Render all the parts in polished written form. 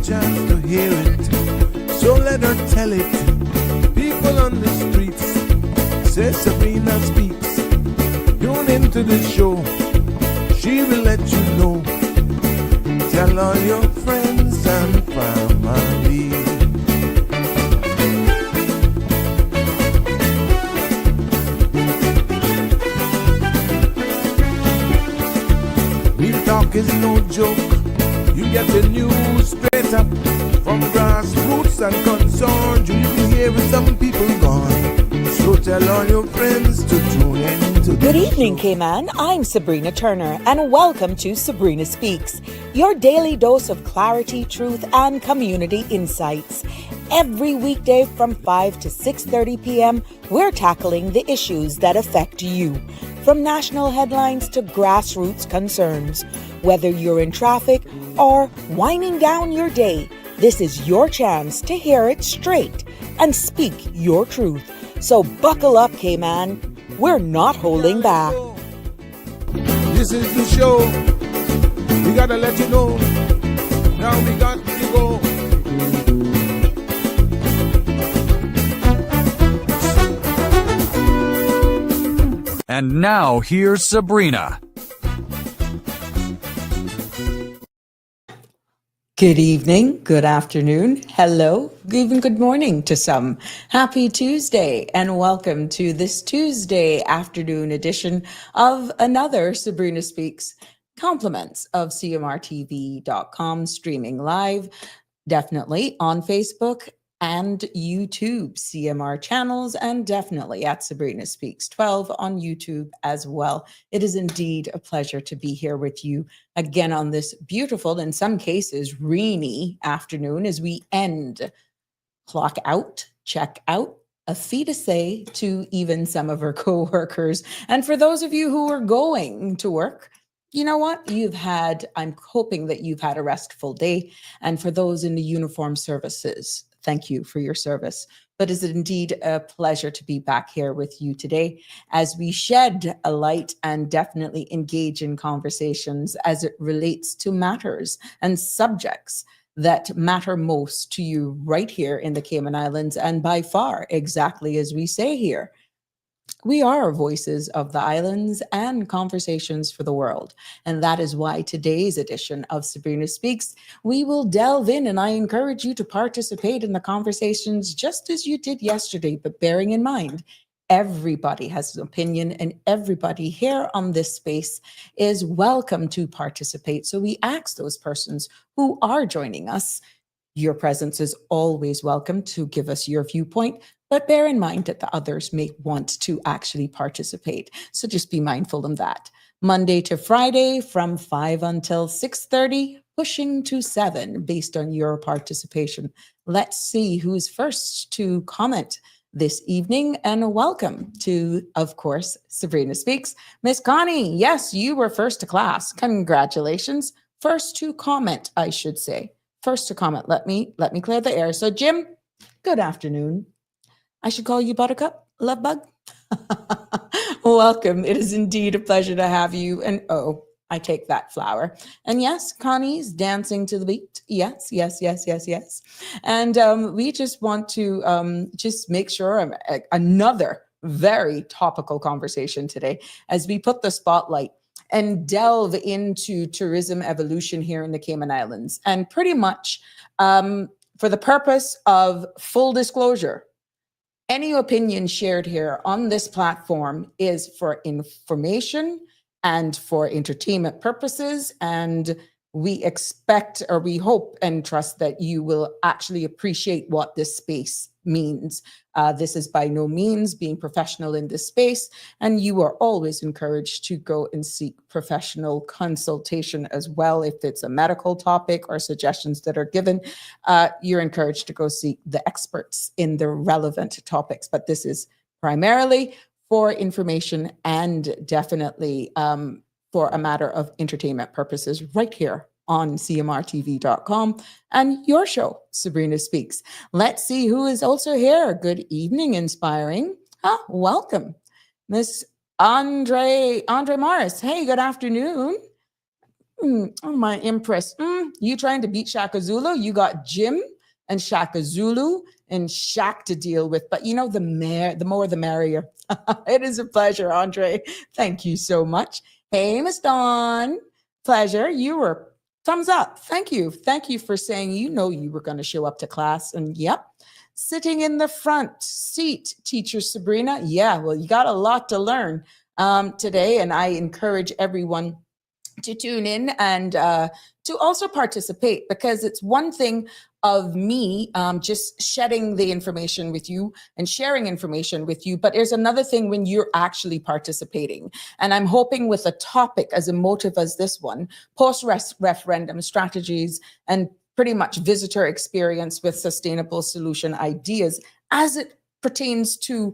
chance to hear it, so let her tell it. People on the streets say Sabrina speaks. Tune into the show, she will let you know. Tell all your friends and family. Real talk is no joke. You get the news straight up from grassroots and concerned. You can hear with some people gone. So tell all your friends to tune in to Good evening, Cayman. I'm Sabrina Turner, and welcome to Sabrina Speaks, your daily dose of clarity, truth, and community insights. Every weekday from 5 to 6:30 p.m., we're tackling the issues that affect you, from national headlines to grassroots concerns. Whether you're in traffic or winding down your day, this is your chance to hear it straight and speak your truth. So buckle up, Cayman. We're not holding back. This is the show. We gotta let you know. Now we got to go. And now here's Sabrina. Good evening, good afternoon, hello, even good morning to some. Happy Tuesday and welcome to this Tuesday afternoon edition of another Sabrina Speaks. Compliments of CMRTV.com, streaming live, definitely on Facebook and YouTube CMR channels, and definitely at Sabrina Speaks 12 on YouTube as well. It is indeed a pleasure to be here with you again on this beautiful, in some cases, rainy afternoon as we end clock out, check out, a fee to say to even some of our co-workers. And for those of you who are going to work, you know what? I'm hoping that you've had a restful day. And for those in the uniform services, thank you for your service. But is it indeed a pleasure to be back here with you today as we shed a light and definitely engage in conversations as it relates to matters and subjects that matter most to you right here in the Cayman Islands, and by far, exactly as we say here. We are voices of the islands and conversations for the world. And that is why today's edition of Sabrina Speaks, we will delve in, and I encourage you to participate in the conversations just as you did yesterday, but bearing in mind, everybody has an opinion and everybody here on this space is welcome to participate. So we ask those persons who are joining us, your presence is always welcome to give us your viewpoint, but bear in mind that the others may want to actually participate. So just be mindful of that. Monday to Friday from 5 until 6:30, pushing to 7 based on your participation. Let's see who's first to comment this evening, and welcome to, of course, Sabrina Speaks. Miss Connie, yes, you were first to class. Congratulations. First to comment, I should say. First to comment. Let me clear the air. So Jim, good afternoon. I should call you Buttercup, Love Bug. Welcome. It is indeed a pleasure to have you. And oh, I take that flower. And yes, Connie's dancing to the beat. Yes. And we just want to just make sure another very topical conversation today as we put the spotlight and delve into tourism evolution here in the Cayman Islands. And pretty much for the purpose of full disclosure, any opinion shared here on this platform is for information and for entertainment purposes. And we expect, or we hope and trust that you will actually appreciate what this space means. This is by no means being professional in this space, and you are always encouraged to go and seek professional consultation as well. If it's a medical topic or suggestions that are given, you're encouraged to go seek the experts in the relevant topics. But this is primarily for information and definitely for a matter of entertainment purposes right here on CMRTV.com and your show, Sabrina Speaks. Let's see who is also here. Good evening, Inspiring. Welcome, Miss Andre Morris. Hey, good afternoon. Oh, my impress. You trying to beat Shaka Zulu? You got Jim and Shaka Zulu and Shaq to deal with. But you know, the more the merrier. It is a pleasure, Andre. Thank you so much. Hey, Miss Dawn. Pleasure. You were thumbs up. Thank you. Thank you for saying you know you were going to show up to class. And yep, sitting in the front seat, teacher Sabrina. Yeah, well, you got a lot to learn today. And I encourage everyone to tune in and to also participate, because it's one thing of me just shedding the information with you and sharing information with you, but there's another thing when you're actually participating. And I'm hoping with a topic as emotive as this one, post-referendum strategies and pretty much visitor experience with sustainable solution ideas as it pertains to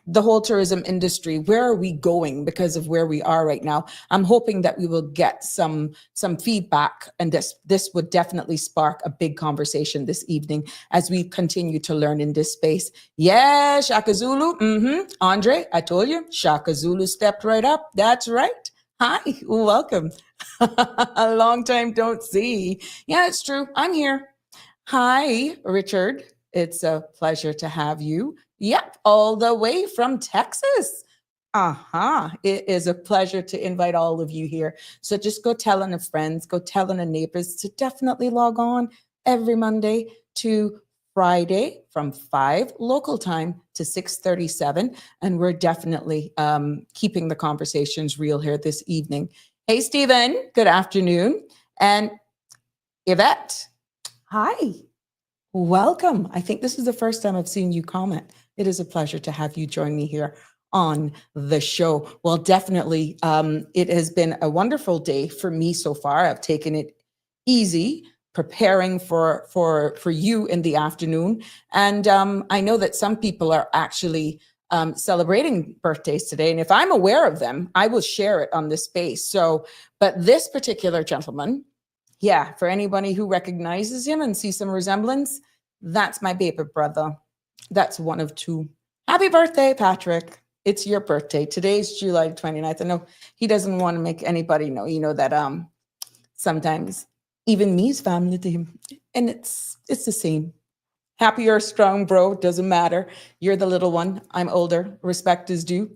the whole tourism industry. Where are we going because of where we are right now? I'm hoping that we will get some feedback, and this would definitely spark a big conversation this evening as we continue to learn in this space. Yeah, Shaka Zulu. Andre, I told you, Shaka Zulu stepped right up. That's right. Hi, welcome. A long time don't see. Yeah, it's true. I'm here. Hi, Richard. It's a pleasure to have you. Yep, all the way from Texas. It is a pleasure to invite all of you here. So just go telling the friends, go telling the neighbors to definitely log on every Monday to Friday from 5 local time to 6:37. And we're definitely keeping the conversations real here this evening. Hey, Stephen, good afternoon. And Yvette, hi. Welcome. I think this is the first time I've seen you comment. It is a pleasure to have you join me here on the show. Well, definitely, it has been a wonderful day for me so far. I've taken it easy, preparing for you in the afternoon, and I know that some people are actually celebrating birthdays today. And if I'm aware of them, I will share it on this space. So, but this particular gentleman. Yeah, for anybody who recognizes him and sees some resemblance, that's my baby brother. That's one of two. Happy birthday, Patrick. It's your birthday. Today's July 29th. I know he doesn't want to make anybody know, you know, that sometimes even me's family to him. And it's the same. Happy or strong, bro. Doesn't matter. You're the little one. I'm older. Respect is due.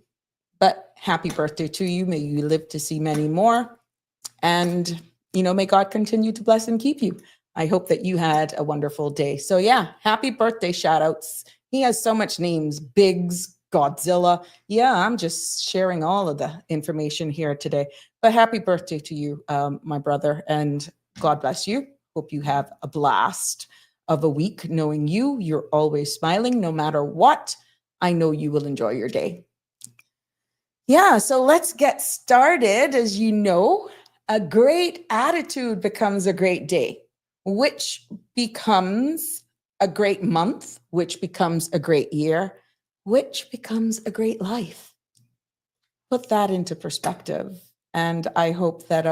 But happy birthday to you. May you live to see many more. And you know, may God continue to bless and keep you. I hope that you had a wonderful day. So yeah, happy birthday shout outs. He has so much names, Biggs, Godzilla. Yeah, I'm just sharing all of the information here today. But happy birthday to you, my brother, and God bless you. Hope you have a blast of a week. Knowing you, you're always smiling no matter what. I know you will enjoy your day. Yeah, so let's get started. As you know, a great attitude becomes a great day, which becomes a great month, which becomes a great year, which becomes a great life. Put that into perspective. And I hope that,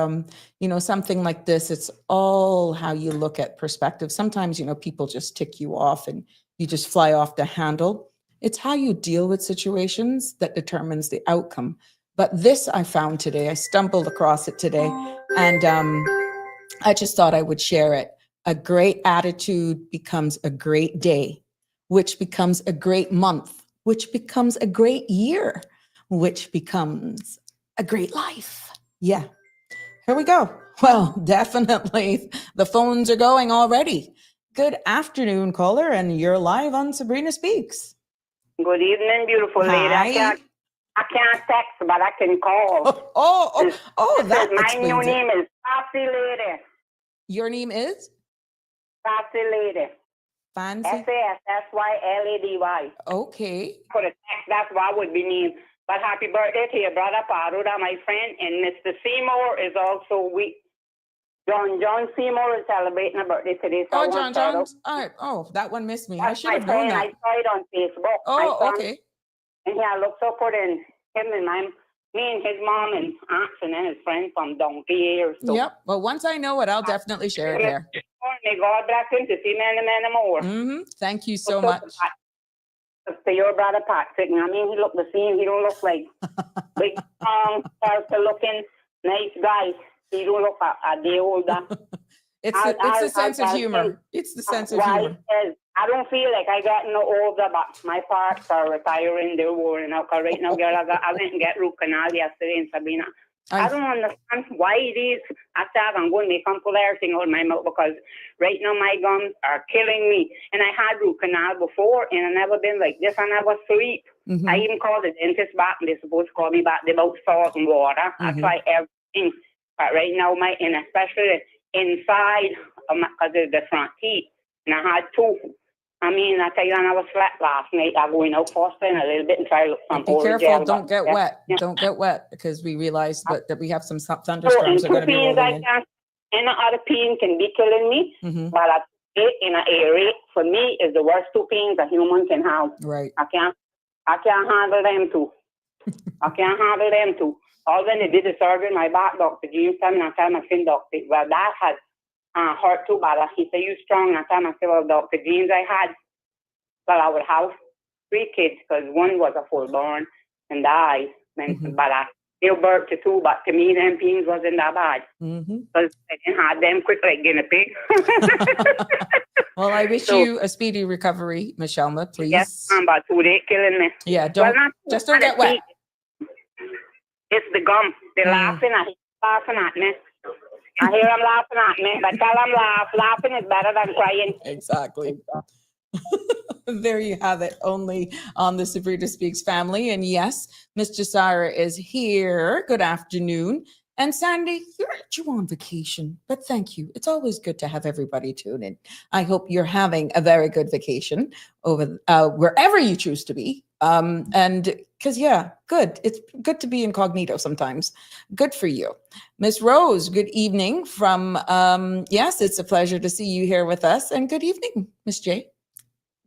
you know, something like this, it's all how you look at perspective. Sometimes, you know, people just tick you off and you just fly off the handle. It's how you deal with situations that determines the outcome. But this I found today, I stumbled across it today, and I just thought I would share it. A great attitude becomes a great day, which becomes a great month, which becomes a great year, which becomes a great life. Yeah, here we go. Well, definitely the phones are going already. Good afternoon, caller, and you're live on Sabrina Speaks. Good evening, beautiful lady. Hi. I can't text, but I can call. That My explains new it. name is Sassy Lady. Your name is? Sassy Lady. Fancy? SASSYLADY. Okay. For the text, that's what would be named. But happy birthday to your brother Paruda, my friend. And Mr. Seymour is also John Seymour is celebrating a birthday today. So John. All right. Oh, that one missed me. I That's should my have known friend. that. I saw it on Facebook. Oh, okay. And I looked so good in him and me and his mom and aunts and then his friend from donkey years. So. Yep. Well, once I know it, I'll definitely share it here. May God bless him to see many more. Thank you so much. To your brother Patrick. I mean, he looked the same. He don't look like big, character looking. Nice guy. He don't look a day older. It's the sense of humor. It's the sense of humor. I don't feel like I got no older, but my parts are retiring. They're worn out. Right now, girl, I went and get root canal yesterday in Sabrina. I don't understand why it is. After I'm going to make pull everything out of my mouth because right now my gums are killing me. And I had root canal before and I never been like this. I never sleep. Mm-hmm. I even called the dentist back and they're supposed to call me back about salt and water. Mm-hmm. I try everything. But right now, and especially inside because of the front teeth. And I had two. I mean, I tell you, I never slept last night. I'm going out first thing a little bit and try to look some Be careful, don't get wet. Yeah. Don't get wet because we realized that we have some thunderstorms are going to be rolling in. And the other pain can be killing me, but in an area, for me, is the worst two pains a human can have. Right. I can't handle them too. I can't handle them too. All when they did the surgery, my back doctor, James, and I tell my fin doctor, well, that has hurt too bad. He said, you strong. I tell myself, well, Dr. James, I would have 3 kids because one was a full-born and died. But I still birthed to 2, but to me, them pains wasn't that bad. Because I didn't have them quick like guinea pig. Well, I wish you a speedy recovery, Michelle, please. Yes, but 2 days killing me. Yeah, don't get wet. It's the gum. They're laughing at me. I hear them laughing at me, but tell them laughing is better than crying. Exactly. There you have it, only on the Sabrina Speaks family. And yes, Miss Jasara is here. Good afternoon. And Sandy, you're on vacation, but thank you. It's always good to have everybody tune in. I hope you're having a very good vacation over wherever you choose to be. And because, good. It's good to be incognito sometimes. Good for you. Miss Rose, good evening from, yes, it's a pleasure to see you here with us. And good evening, Miss J.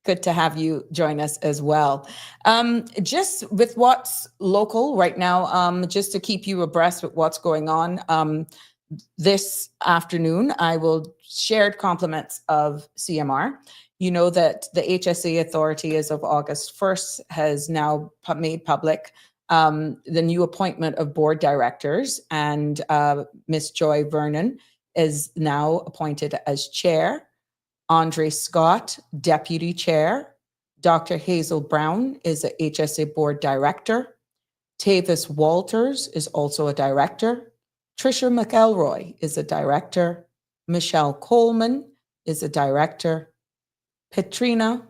Good to have you join us as well. Just with what's local right now, just to keep you abreast with what's going on, this afternoon, I will share compliments of CMR. You know that the HSA authority as of August 1st has now made public the new appointment of board directors, and Ms. Joy Vernon is now appointed as chair. Andre Scott, deputy chair. Dr. Hazel Brown is a HSA board director. Tavis Walters is also a director. Tricia McElroy is a director. Michelle Coleman is a director. Petrina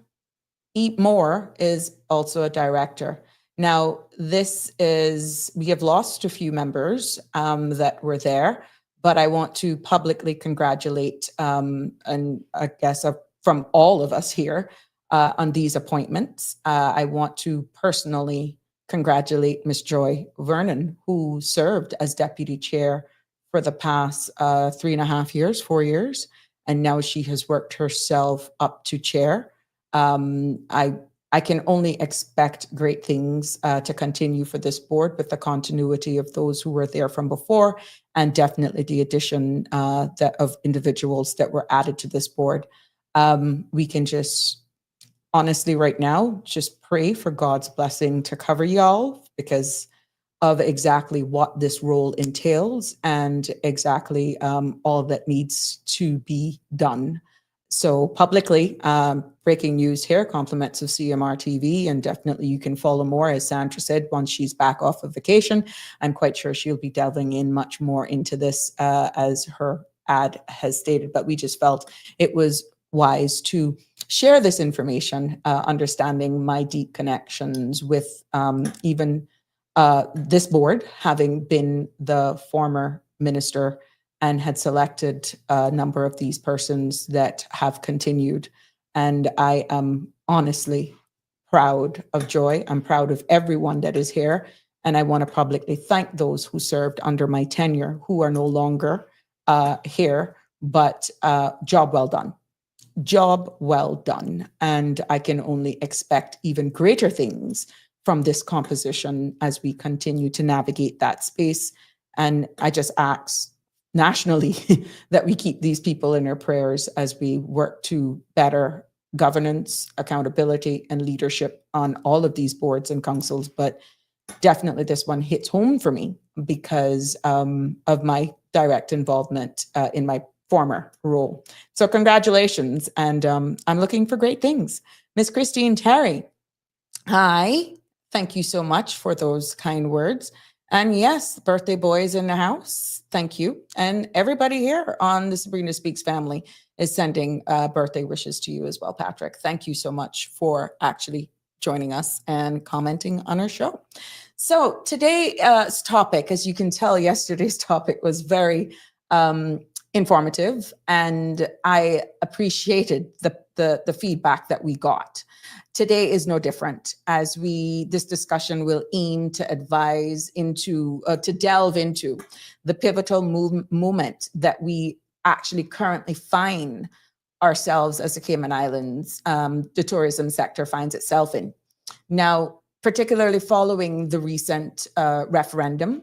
Eat Moore is also a director. Now, we have lost a few members that were there, but I want to publicly congratulate, and I guess from all of us here on these appointments. I want to personally congratulate Ms. Joy Vernon, who served as deputy chair for the past 3.5 years, 4 years. And now she has worked herself up to chair. I can only expect great things to continue for this board with the continuity of those who were there from before, and definitely the addition of individuals that were added to this board. We can just honestly right now just pray for God's blessing to cover y'all because of exactly what this role entails and exactly all that needs to be done. So publicly, breaking news here, compliments of CMR TV, and definitely you can follow more, as Sandra said, once she's back off of vacation. I'm quite sure she'll be delving in much more into this as her ad has stated, but we just felt it was wise to share this information, understanding my deep connections with even this board, having been the former minister and had selected a number of these persons that have continued. And I am honestly proud of Joy. I'm proud of everyone that is here. And I want to publicly thank those who served under my tenure, who are no longer here, but job well done. Job well done. And I can only expect even greater things from this composition as we continue to navigate that space. And I just ask nationally that we keep these people in our prayers as we work to better governance, accountability, and leadership on all of these boards and councils. But definitely this one hits home for me because of my direct involvement in my former role. So congratulations, and I'm looking for great things. Miss Christine Terry, hi. Thank you so much for those kind words. And yes, birthday boy is in the house. Thank you. And everybody here on the Sabrina Speaks family is sending birthday wishes to you as well, Patrick. Thank you so much for actually joining us and commenting on our show. So today's topic, as you can tell, yesterday's topic was very informative, and I appreciated the feedback that we got. Today is no different, as this discussion will aim to advise into, to delve into the pivotal moment that we actually currently find ourselves as the Cayman Islands, the tourism sector finds itself in. Now, particularly following the recent referendum,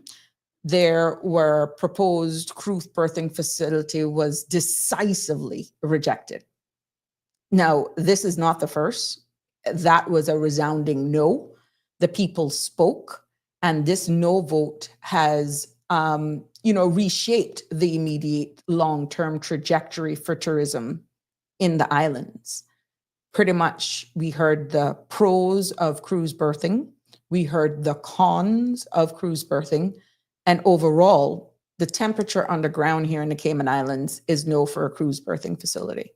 there were proposed cruise berthing facility was decisively rejected. Now, this is not the first. That was a resounding no. The people spoke, and this no vote has, reshaped the immediate long-term trajectory for tourism in the islands. Pretty much, we heard the pros of cruise berthing. We heard the cons of cruise berthing. And overall, the temperature on the ground here in the Cayman Islands is no for a cruise berthing facility.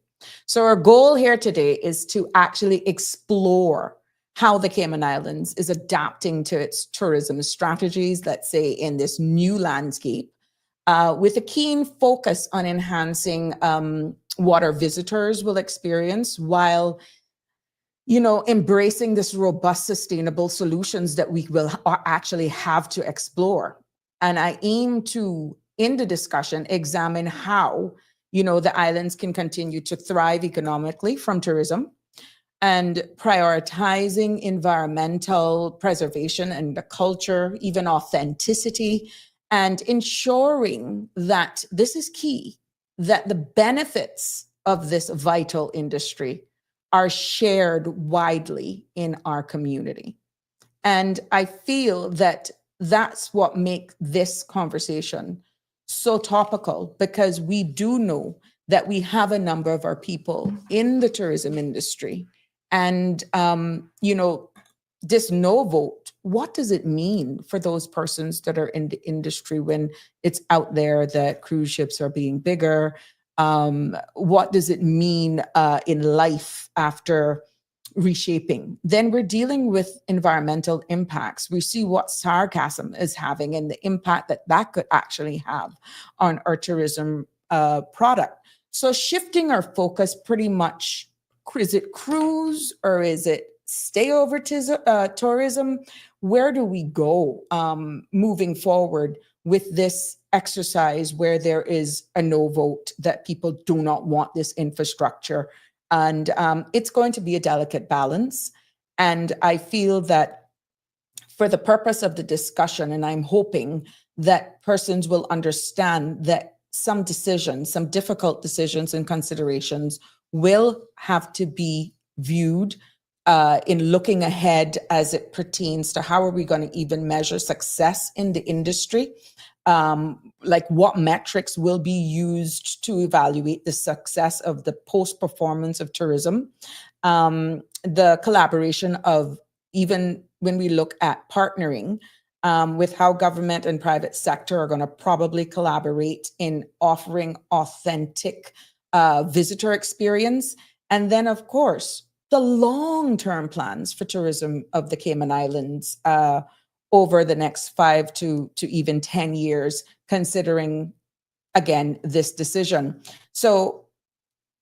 So our goal here today is to actually explore how the Cayman Islands is adapting to its tourism strategies, let's say in this new landscape, with a keen focus on enhancing what our visitors will experience while embracing this robust, sustainable solutions that we will actually have to explore. And I aim to, in the discussion, examine how the islands can continue to thrive economically from tourism, and prioritizing environmental preservation and the culture, even authenticity, and ensuring that this is key, that the benefits of this vital industry are shared widely in our community. And I feel that that's what makes this conversation so topical, because we do know that we have a number of our people in the tourism industry. And, this no vote, what does it mean for those persons that are in the industry when it's out there that cruise ships are being bigger? What does it mean in life after reshaping? Then we're dealing with environmental impacts. We see what sarcasm is having and the impact that could actually have on our tourism product. So shifting our focus pretty much, is it cruise or is it stayover tourism? Where do we go moving forward with this exercise where there is a no vote, that people do not want this infrastructure? And it's going to be a delicate balance. And I feel that for the purpose of the discussion, and I'm hoping that persons will understand that some decisions, some difficult decisions and considerations will have to be viewed in looking ahead as it pertains to how are we going to even measure success in the industry. Like what metrics will be used to evaluate the success of the post-performance of tourism, the collaboration of, even when we look at partnering with how government and private sector are going to probably collaborate in offering authentic visitor experience. And then, of course, the long-term plans for tourism of the Cayman Islands over the next 5 to even 10 years, considering, again, this decision. So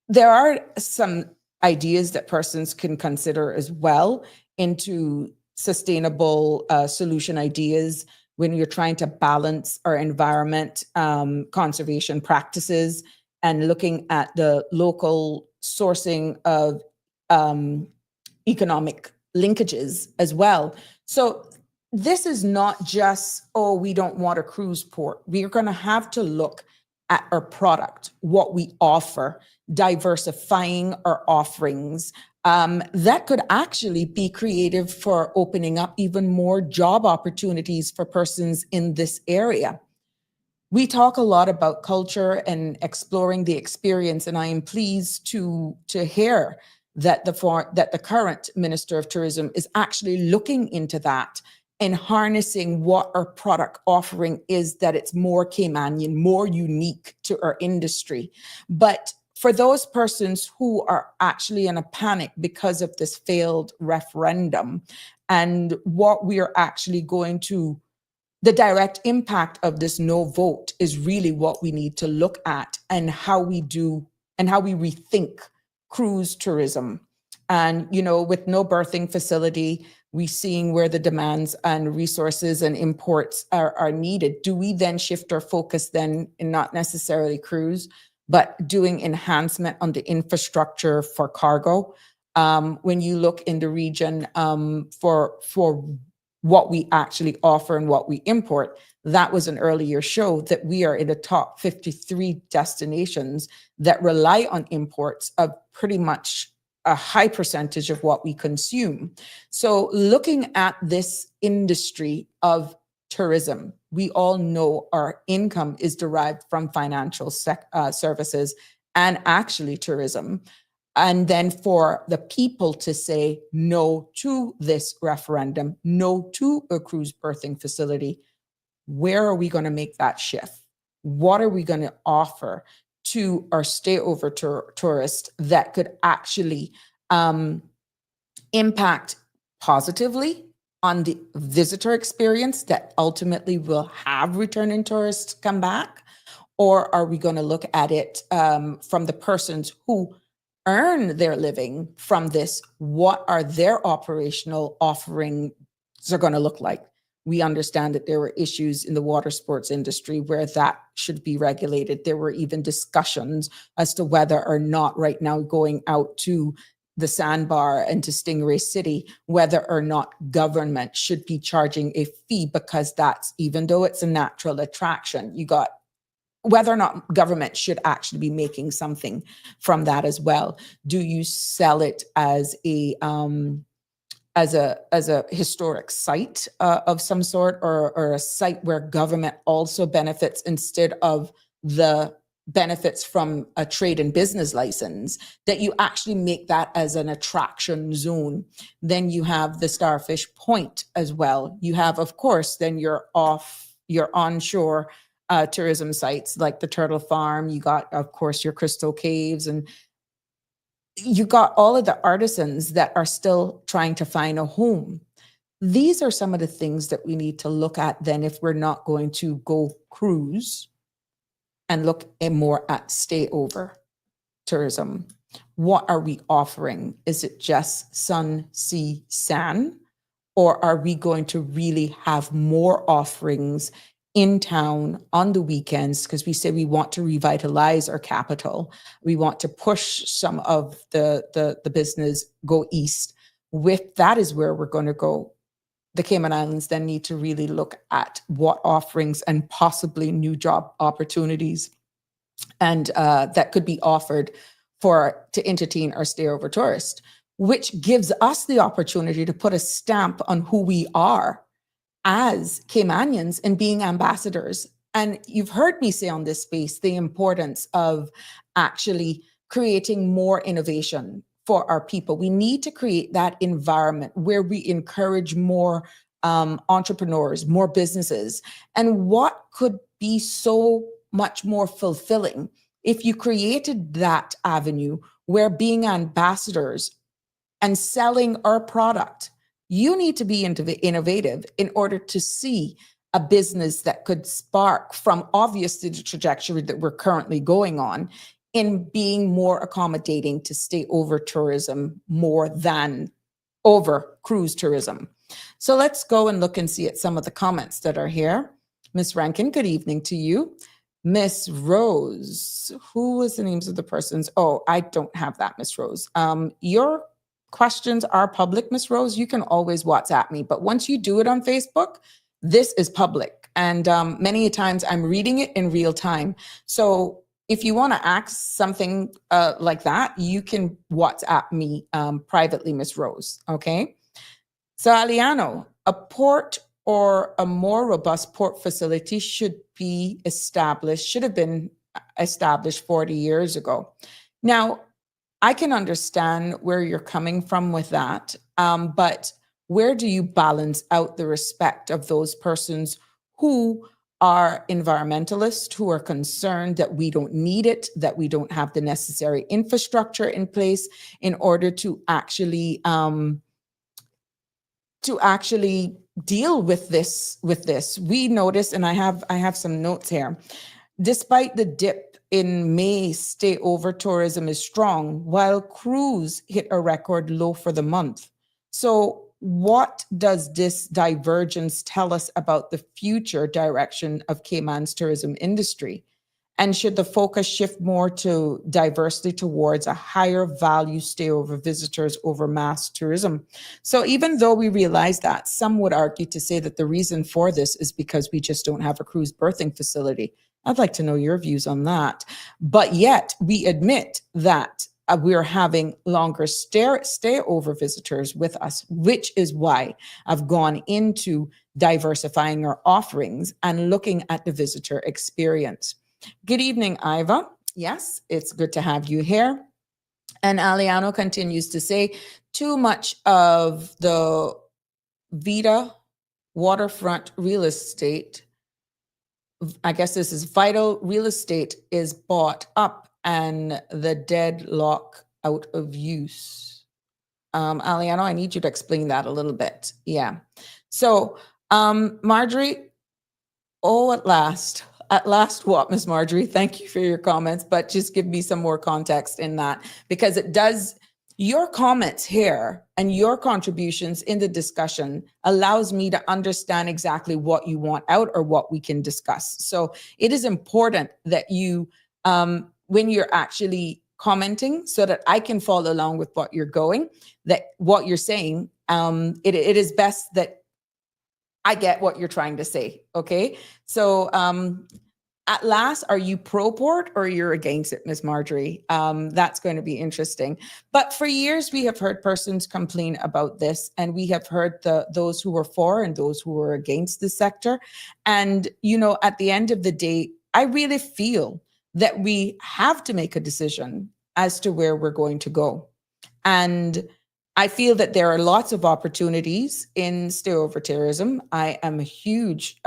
there are some ideas that persons can consider as well into sustainable solution ideas when you're trying to balance our environment conservation practices and looking at the local sourcing of economic linkages as well. So this is not just, oh, we don't want a cruise port. We are going to have to look at our product, what we offer, diversifying our offerings, that could actually be creative for opening up even more job opportunities for persons in this area. We talk a lot about culture and exploring the experience, and I am pleased to hear that the current Minister of Tourism is actually looking into that and harnessing what our product offering is, that it's more Caymanian, more unique to our industry. But for those persons who are actually in a panic because of this failed referendum and what we are actually going to, the direct impact of this no vote is really what we need to look at, and how we rethink cruise tourism. And, with no berthing facility, we're seeing where the demands and resources and imports are needed. Do we then shift our focus then in not necessarily cruise, but doing enhancement on the infrastructure for cargo? When you look in the region for what we actually offer and what we import, that was an earlier show that we are in the top 53 destinations that rely on imports of pretty much a high percentage of what we consume. So looking at this industry of tourism, we all know our income is derived from financial services and actually tourism. And then for the people to say no to this referendum, no to a cruise berthing facility, where are we going to make that shift? What are we going to offer to our stayover tourists that could actually impact positively on the visitor experience that ultimately will have returning tourists come back? Or are we going to look at it from the persons who earn their living from this? What are their operational offerings are going to look like? We understand that there were issues in the water sports industry where that should be regulated. There were even discussions as to whether or not right now going out to the sandbar and to Stingray City, whether or not government should be charging a fee, because that's, even though it's a natural attraction, whether or not government should actually be making something from that as well. Do you sell it as a historic site of some sort, or a site where government also benefits instead of the benefits from a trade and business license, that you actually make that as an attraction zone? Then you have the Starfish Point as well. You have, of course, then your onshore tourism sites like the Turtle Farm. You got, of course, your Crystal Caves, and you got all of the artisans that are still trying to find a home. These are some of the things that we need to look at then, if we're not going to go cruise, and look more at stayover tourism. What are we offering? Is it just sun, sea, sand? Or are we going to really have more offerings in town on the weekends? Because we say we want to revitalize our capital. We want to push some of the business go east. With that is where we're going to go. The Cayman Islands then need to really look at what offerings and possibly new job opportunities and that could be offered to entertain our stayover tourist, which gives us the opportunity to put a stamp on who we are as Caymanians and being ambassadors. And you've heard me say on this space the importance of actually creating more innovation for our people. We need to create that environment where we encourage more entrepreneurs, more businesses. And what could be so much more fulfilling if you created that avenue where being ambassadors and selling our product, you need to be innovative in order to see a business that could spark from obviously the trajectory that we're currently going on in being more accommodating to stayover tourism more than over cruise tourism. So let's go and look and see at some of the comments that are here. Miss Rankin, good evening to you. Miss Rose, who was the names of the persons? Oh, I don't have that, Miss Rose. Your questions are public, Miss Rose. You can always WhatsApp me, but once you do it on Facebook, this is public. And many times I'm reading it in real time. So if you want to ask something like that, you can WhatsApp me privately, Miss Rose. Okay. So Aliano, a port or a more robust port facility should have been established 40 years ago. Now, I can understand where you're coming from with that, but where do you balance out the respect of those persons who are environmentalists, who are concerned that we don't need it, that we don't have the necessary infrastructure in place in order to actually deal with this? We notice, and I have some notes here. Despite the dip in May, stayover tourism is strong, while cruise hit a record low for the month. So what does this divergence tell us about the future direction of Cayman's tourism industry? And should the focus shift more to diversity towards a higher value stayover visitors over mass tourism? So even though we realize that, some would argue to say that the reason for this is because we just don't have a cruise berthing facility. I'd like to know your views on that. But yet we admit that we're having longer stayover visitors with us, which is why I've gone into diversifying our offerings and looking at the visitor experience. Good evening, Iva. Yes, it's good to have you here. And Aliano continues to say, too much of the Vita waterfront real estate, I guess this is vital real estate, is bought up and the deadlock out of use. Aliano, I need you to explain that a little bit. Yeah. So, Marjorie, at last what, Ms. Marjorie? Thank you for your comments, but just give me some more context in that, because it does, your comments here and your contributions in the discussion allows me to understand exactly what you want out or what we can discuss. So it is important that you, when you're actually commenting, so that I can follow along with what you're saying, it is best that I get what you're trying to say. Okay. So at last, are you pro port or you're against it, Ms. Marjorie? That's going to be interesting. But for years, we have heard persons complain about this, and we have heard those who were for and those who were against the sector. And, at the end of the day, I really feel that we have to make a decision as to where we're going to go. And I feel that there are lots of opportunities in stayover tourism. I am a huge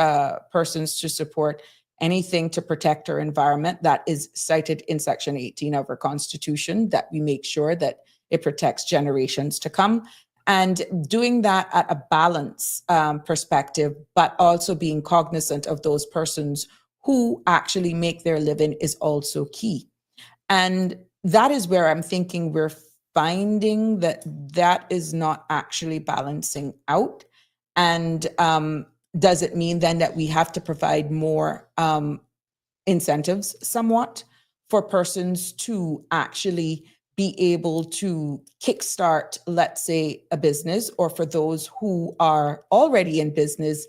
person to support anything to protect our environment that is cited in Section 18 of our Constitution, that we make sure that it protects generations to come. And doing that at a balance perspective, but also being cognizant of those persons who actually make their living is also key. And that is where I'm thinking we're finding that is not actually balancing out. And does it mean then that we have to provide more incentives somewhat for persons to actually be able to kickstart, let's say, a business, or for those who are already in business,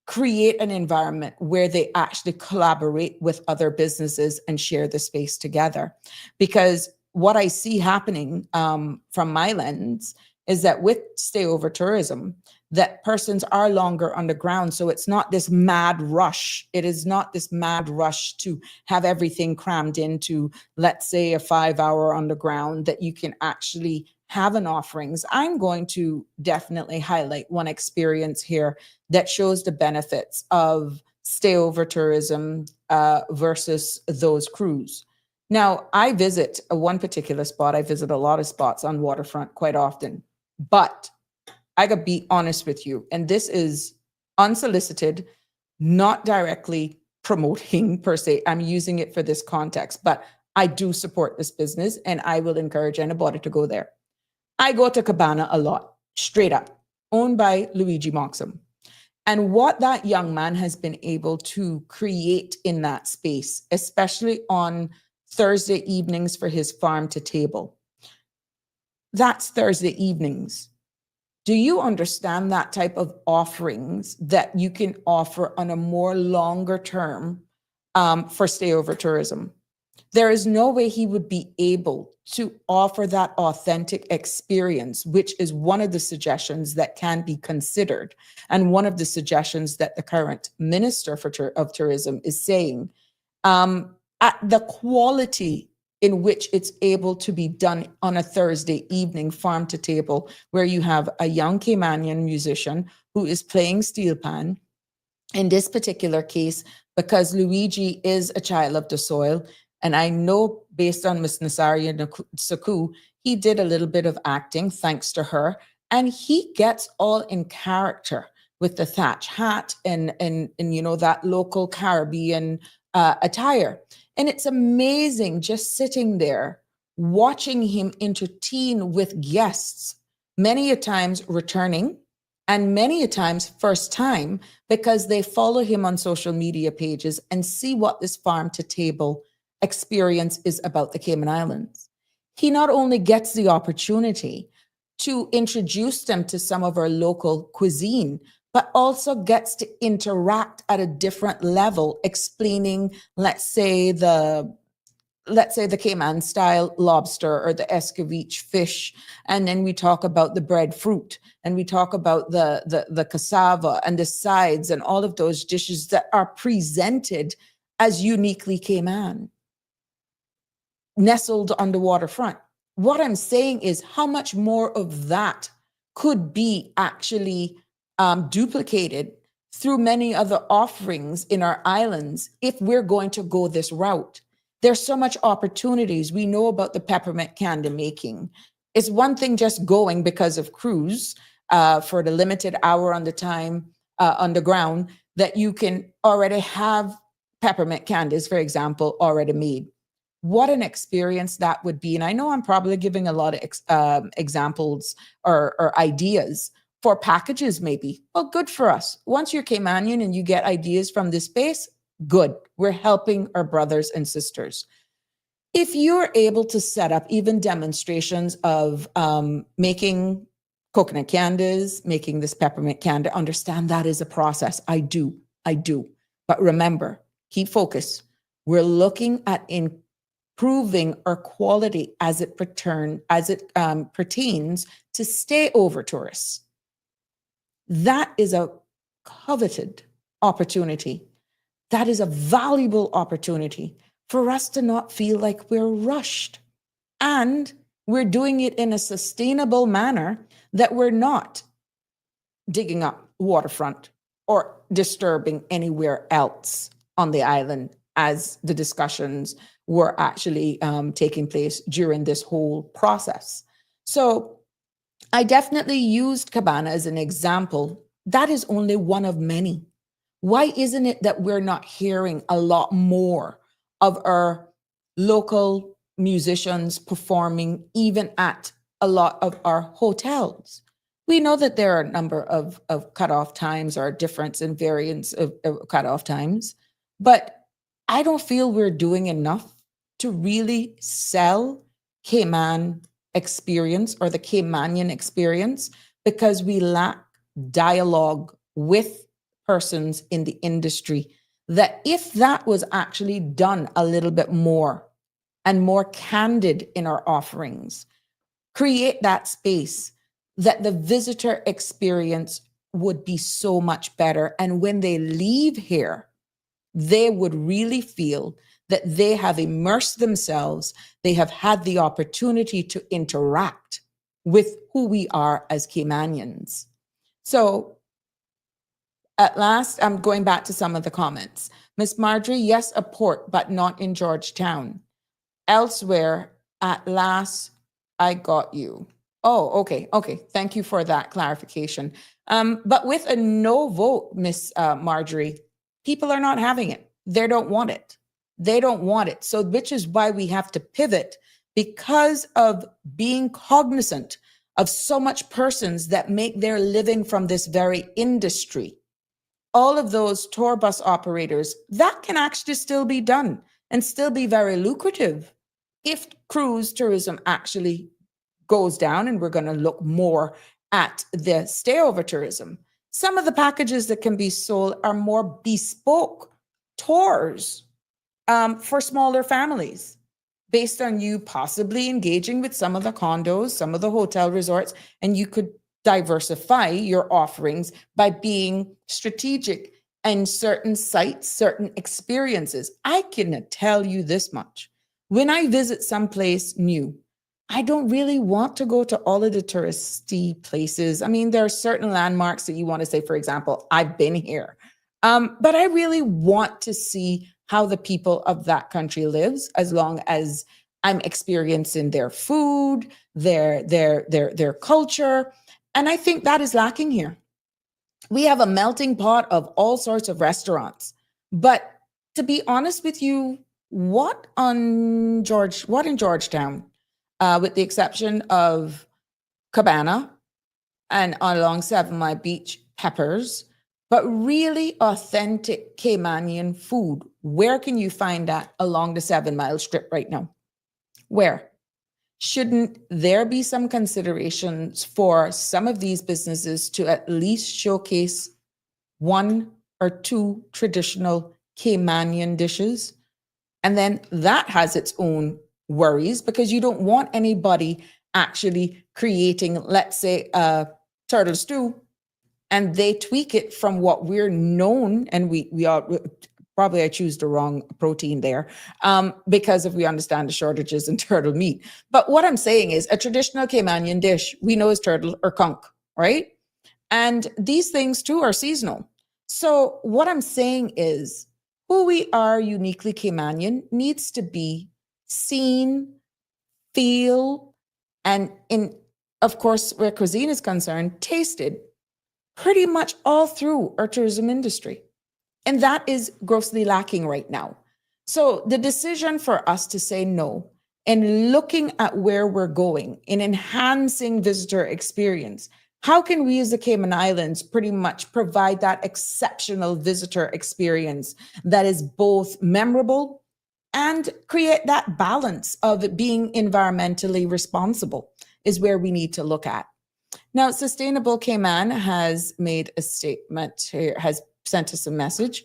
create an environment where they actually collaborate with other businesses and share the space together? Because what I see happening from my lens is that with stayover tourism, that persons are longer on the ground. So it's not this mad rush. It is not this mad rush to have everything crammed into, let's say, a 5-hour on the ground, that you can actually have an offerings. I'm going to definitely highlight one experience here that shows the benefits of stayover tourism versus those cruise. Now, I visit one particular spot. I visit a lot of spots on waterfront quite often, but I gotta be honest with you, and this is unsolicited, not directly promoting per se. I'm using it for this context, but I do support this business and I will encourage anybody to go there. I go to Cabana a lot, straight up, owned by Luigi Moxham. And what that young man has been able to create in that space, especially on Thursday evenings for his farm to table. That's Thursday evenings. Do you understand that type of offerings that you can offer on a more longer term for stayover tourism? There is no way he would be able to offer that authentic experience, which is one of the suggestions that can be considered. And one of the suggestions that the current Minister of Tourism is saying, at the quality in which it's able to be done on a Thursday evening, farm to table, where you have a young Caymanian musician who is playing steel pan. In this particular case, because Luigi is a child of the soil, and I know based on Miss Nasaria Saku, he did a little bit of acting thanks to her, and he gets all in character with the thatch hat and you know, that local Caribbean attire. And it's amazing just sitting there, watching him entertain with guests, many a times returning and many a times first time, because they follow him on social media pages and see what this farm to table experience is about the Cayman Islands. He not only gets the opportunity to introduce them to some of our local cuisine, but also gets to interact at a different level, explaining, let's say the Cayman style lobster or the escovitch fish. And then we talk about the breadfruit, and we talk about the cassava and the sides and all of those dishes that are presented as uniquely Cayman, nestled on the waterfront. What I'm saying is how much more of that could be actually duplicated through many other offerings in our islands if we're going to go this route. There's so much opportunities. We know about the peppermint candy making. It's one thing just going because of cruise for the limited hour on the time on the ground that you can already have peppermint candies, for example, already made. What an experience that would be. And I know I'm probably giving a lot of examples or ideas for packages maybe. Well, good for us. Once you're Caymanian and you get ideas from this space, good. We're helping our brothers and sisters. If you're able to set up even demonstrations of making coconut candies, making this peppermint candy, understand that is a process. I do. But remember, keep focused. We're looking at improving our quality as it pertains to stayover tourists. That is a coveted opportunity. That is a valuable opportunity for us to not feel like we're rushed. And we're doing it in a sustainable manner that we're not digging up waterfront or disturbing anywhere else on the island, as the discussions were actually taking place during this whole process. So I definitely used Cabana as an example. That is only one of many. Why isn't it that we're not hearing a lot more of our local musicians performing even at a lot of our hotels? We know that there are a number of cutoff times or difference in variance of cutoff times, but I don't feel we're doing enough to really sell Cayman experience or the Caymanian experience, because we lack dialogue with persons in the industry. That if that was actually done a little bit more and more candid in our offerings, create that space, that the visitor experience would be so much better. And when they leave here, they would really feel that they have immersed themselves, they have had the opportunity to interact with who we are as Caymanians. So at last, I'm going back to some of the comments. Miss Marjorie, yes, a port, but not in Georgetown. Elsewhere, at last, I got you. Oh, okay. Thank you for that clarification. But with a no vote, Miss Marjorie, people are not having it. They don't want it. So which is why we have to pivot, because of being cognizant of so much persons that make their living from this very industry. All of those tour bus operators, that can actually still be done and still be very lucrative if cruise tourism actually goes down, and we're going to look more at the Stayover Tourism, some of the packages that can be sold are more bespoke tours for smaller families, based on you possibly engaging with some of the condos, some of the hotel resorts, and you could diversify your offerings by being strategic in certain sites, certain experiences. I can tell you this much. When I visit someplace new, I don't really want to go to all of the touristy places. I mean, there are certain landmarks that you want to say, for example, I've been here. But I really want to see how the people of that country lives, as long as I'm experiencing their food, their culture. And I think that is lacking here. We have a melting pot of all sorts of restaurants. But to be honest with you, what in Georgetown, with the exception of Cabana and along 7 Mile Beach, Peppers, but really authentic Caymanian food, where can you find that along the 7 Mile Strip right now? Where? Shouldn't there be some considerations for some of these businesses to at least showcase 1 or 2 traditional Caymanian dishes? And then that has its own worries, because you don't want anybody actually creating, let's say, a turtle stew, and they tweak it from what we're known, and we are probably, I choose the wrong protein there, because if we understand the shortages in turtle meat. But what I'm saying is, a traditional Caymanian dish we know is turtle or conch, right? And these things too are seasonal. So what I'm saying is, who we are uniquely Caymanian needs to be seen, feel, and of course, where cuisine is concerned, tasted pretty much all through our tourism industry. And that is grossly lacking right now. So the decision for us to say no and looking at where we're going in enhancing visitor experience, how can we as the Cayman Islands pretty much provide that exceptional visitor experience that is both memorable and create that balance of being environmentally responsible is where we need to look at. Now, Sustainable Cayman has made a statement here, has sent us a message.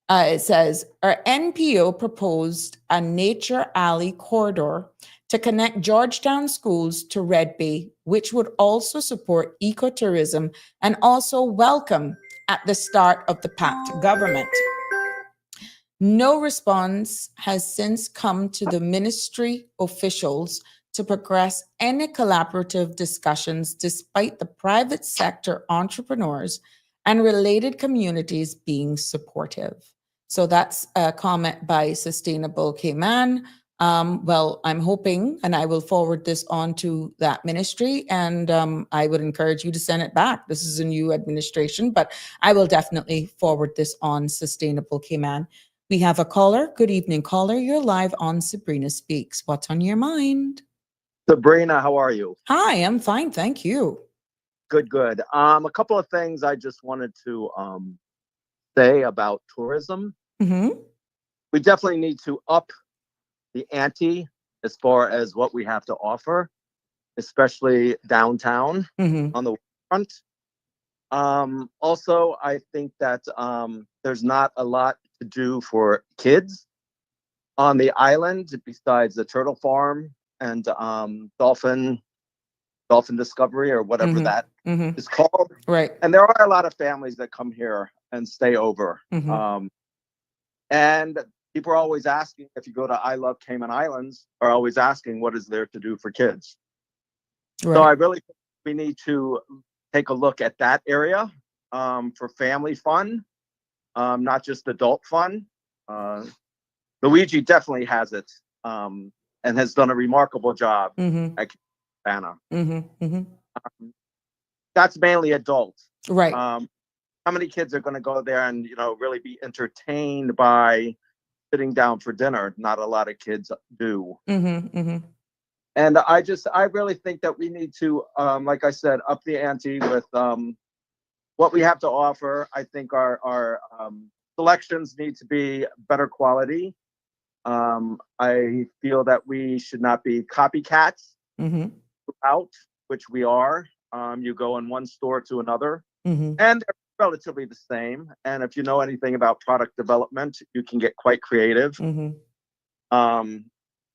It says, our NPO proposed a nature alley corridor to connect Georgetown schools to Red Bay, which would also support ecotourism and also welcome at the start of the pact government. No response has since come to the ministry officials to progress any collaborative discussions, despite the private sector entrepreneurs and related communities being supportive. So that's a comment by Sustainable Cayman. Well, I'm hoping, and I will forward this on to that ministry, and I would encourage you to send it back. This is a new administration, but I will definitely forward this on Sustainable Cayman. We have a caller. Good evening, caller. You're live on Sabrina Speaks. What's on your mind? Sabrina, how are you? Hi, I'm fine. Thank you. Good, good. A couple of things I just wanted to say about tourism. Mm-hmm. We definitely need to up the ante as far as what we have to offer, especially downtown on the front. Also, I think that there's not a lot to do for kids on the island besides the turtle farm and dolphin discovery, or whatever that is called. Right. And there are a lot of families that come here and stay over. And people are always asking, if you go to I Love Cayman Islands, are always asking what is there to do for kids. Right. So I really think we need to take a look at that area for family fun, not just adult fun. Luigi definitely has it and has done a remarkable job at Cabana. That's mainly adults. Right. How many kids are going to go there and, really be entertained by sitting down for dinner? Not a lot of kids do. And I really think that we need to, like I said, up the ante with what we have to offer. I think our selections need to be better quality. I feel that we should not be copycats throughout, which we are. You go in one store to another, Mm-hmm. and they're relatively the same. And if you know anything about product development, you can get quite creative, Mm-hmm.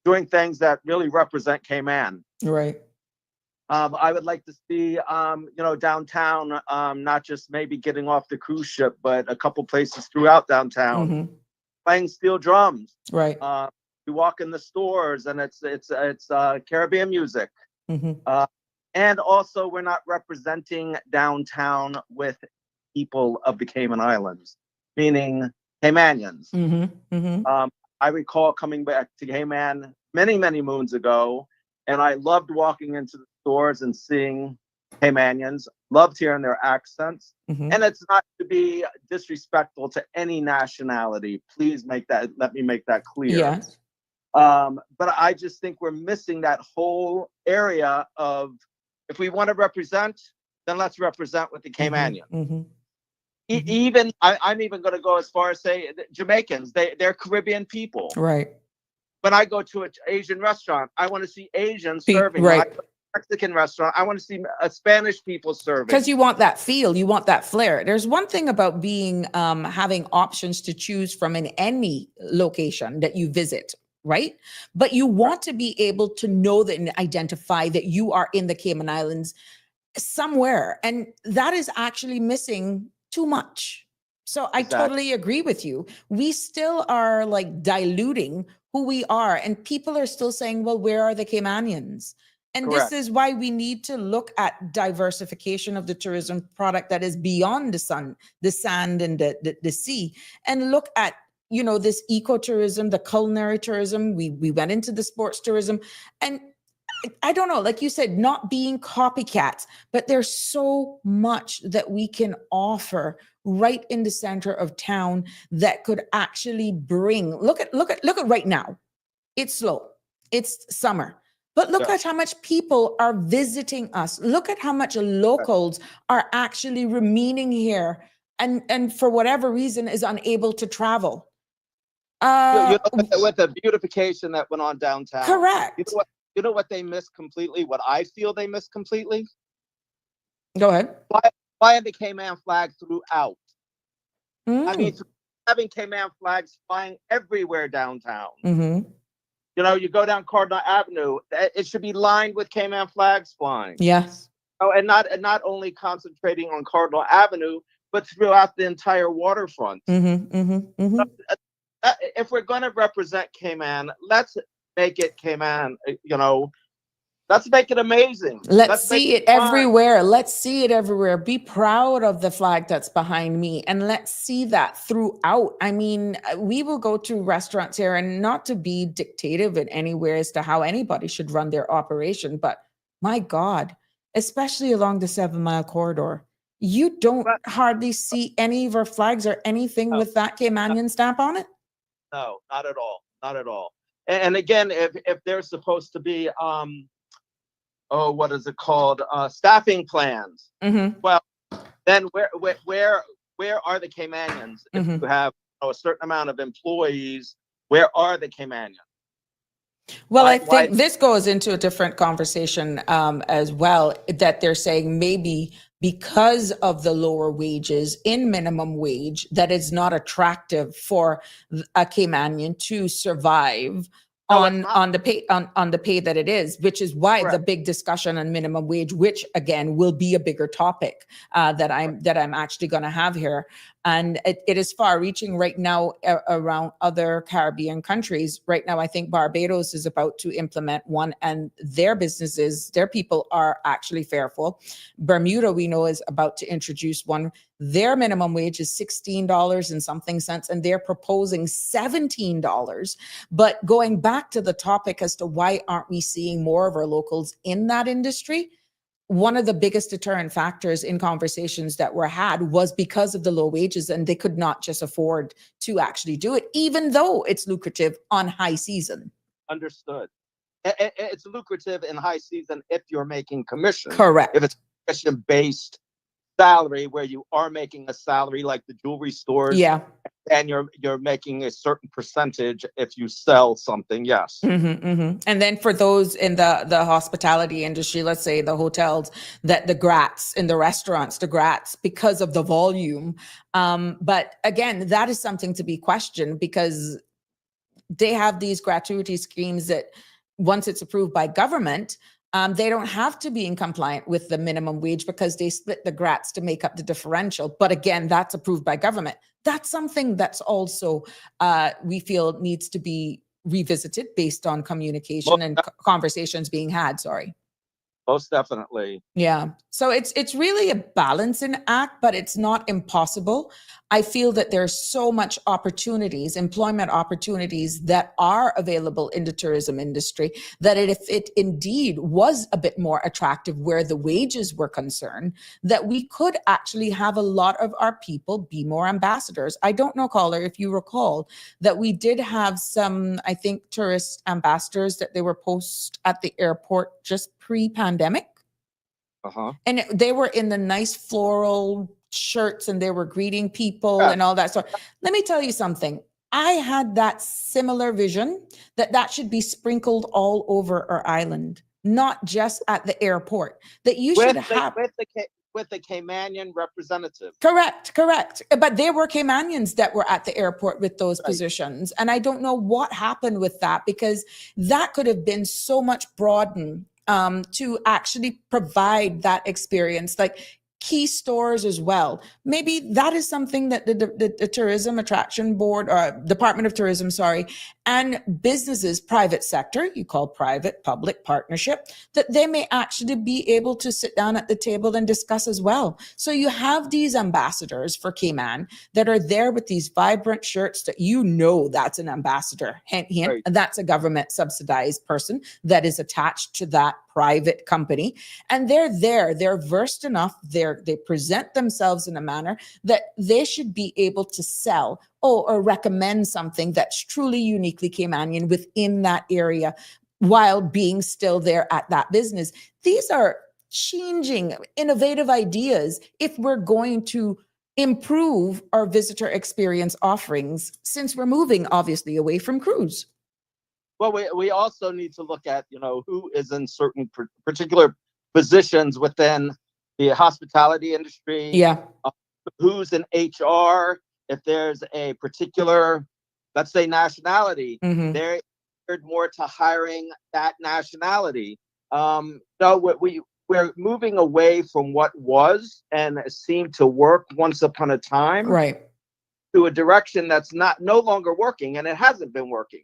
doing things that really represent Cayman. Right. I would like to see, downtown, not just maybe getting off the cruise ship, but a couple places throughout downtown, Mm-hmm. playing steel drums. Right. You walk in the stores, and it's Caribbean music. Mm-hmm. And also, we're not representing downtown with people of the Cayman Islands, meaning Caymanians. Mm-hmm. Mm-hmm. I recall coming back to Cayman many, many moons ago, and I loved walking into the stores and seeing Caymanians, loved hearing their accents. Mm-hmm. And it's not to be disrespectful to any nationality. Please let me make that clear. Yes. But I just think we're missing that whole area of, if we want to represent, then let's represent with the Caymanian. Mm-hmm. Even I'm even going to go as far as say Jamaicans. They're Caribbean people. Right. When I go to an Asian restaurant, I want to see Asians serving. Right. When I go to a Mexican restaurant, I want to see Spanish people serving. Because you want that feel, you want that flair. There's one thing about being having options to choose from in any location that you visit, right? But you want to be able to know that and identify that you are in the Cayman Islands somewhere, and that is actually missing too much. So I totally agree with you. We still are like diluting who we are, and people are still saying, well, where are the Caymanians? And Correct. This is why we need to look at diversification of the tourism product that is beyond the sun, the sand, and the sea, and look at, this ecotourism, the culinary tourism. We went into the sports tourism, and I don't know, like you said, not being copycats, but there's so much that we can offer right in the center of town that could actually bring. Look at right now. It's slow. It's summer. But look at how much people are visiting us. Look at how much locals are actually remaining here and for whatever reason is unable to travel. With the beautification that went on downtown. Correct. You know what they missed completely? What I feel they missed completely? Go ahead. Flying the Cayman flag throughout. Mm. I mean, having Cayman flags flying everywhere downtown. Mm-hmm. You go down Cardinal Avenue, it should be lined with Cayman flags flying. Yes. Oh, and not only concentrating on Cardinal Avenue, but throughout the entire waterfront. Mm-hmm. Mm-hmm. Mm-hmm. If we're going to represent Cayman, let's make it Cayman, let's make it amazing. Let's see it everywhere. Let's see it everywhere. Be proud of the flag that's behind me, and let's see that throughout. I mean, we will go to restaurants here, and not to be dictative in anywhere as to how anybody should run their operation, but my God, especially along the 7 Mile corridor, you don't hardly see any of our flags or anything with that Caymanian stamp on it. No, not at all. Not at all. And again, if there's supposed to be, what is it called? Staffing plans. Mm-hmm. Well, then where are the Caymanians? If you have a certain amount of employees, where are the Caymanians? Well, I think this goes into a different conversation as well, that they're saying maybe because of the lower wages in minimum wage, that it's not attractive for a Caymanian to survive on the pay that it is, which is why the big discussion on minimum wage, which again will be a bigger topic that I'm actually going to have here. And it is far reaching right now around other Caribbean countries. Right now, I think Barbados is about to implement one, and their businesses, their people are actually fearful. Bermuda, we know, is about to introduce one. Their minimum wage is $16 and something cents, and they're proposing $17. But going back to the topic as to why aren't we seeing more of our locals in that industry? One of the biggest deterrent factors in conversations that were had was because of the low wages, and they could not just afford to actually do it, even though it's lucrative on high season. Understood. It's lucrative in high season if you're making commission. Correct. If it's commission-based salary where you are making a salary like the jewelry stores, And you're making a certain percentage if you sell something. Yes. And then for those in the hospitality industry, let's say the hotels, that the grats in the restaurants, the grats because of the volume. But again, that is something to be questioned, because they have these gratuity schemes that once it's approved by government, they don't have to be in compliant with the minimum wage because they split the grats to make up the differential. But again, that's approved by government. That's something that's also we feel needs to be revisited based on communication and conversations being had. Sorry. Most definitely. Yeah. So it's really a balancing act, but it's not impossible. I feel that there's so much opportunities, employment opportunities that are available in the tourism industry, that if it indeed was a bit more attractive where the wages were concerned, that we could actually have a lot of our people be more ambassadors. I don't know, caller, if you recall that we did have some, I think, tourist ambassadors that they were post at the airport just pre-pandemic. And they were in the nice floral shirts and they were greeting people and all that. So let me tell you something. I had that similar vision that should be sprinkled all over our island, not just at the airport, that you should have. With the Caymanian representative. Correct. But there were Caymanians that were at the airport with those positions. And I don't know what happened with that, because that could have been so much broadened to actually provide that experience, like key stores as well. Maybe that is something that the Tourism Attraction Board or Department of Tourism, and businesses, private sector, you call private public partnership, that they may actually be able to sit down at the table and discuss as well. So you have these ambassadors for Cayman that are there with these vibrant shirts that that's an ambassador. Hint, hint, that's a government subsidized person that is attached to that private company, and they're versed enough, they present themselves in a manner that they should be able to sell or recommend something that's truly uniquely Caymanian within that area while being still there at that business. These are changing, innovative ideas if we're going to improve our visitor experience offerings, since we're moving obviously away from cruise. Well, we also need to look at, who is in certain particular positions within the hospitality industry. Yeah. Who's in HR. If there's a particular, let's say, nationality, they're geared more to hiring that nationality. We're moving away from what was and seemed to work once upon a time. Right. To a direction that's no longer working, and it hasn't been working.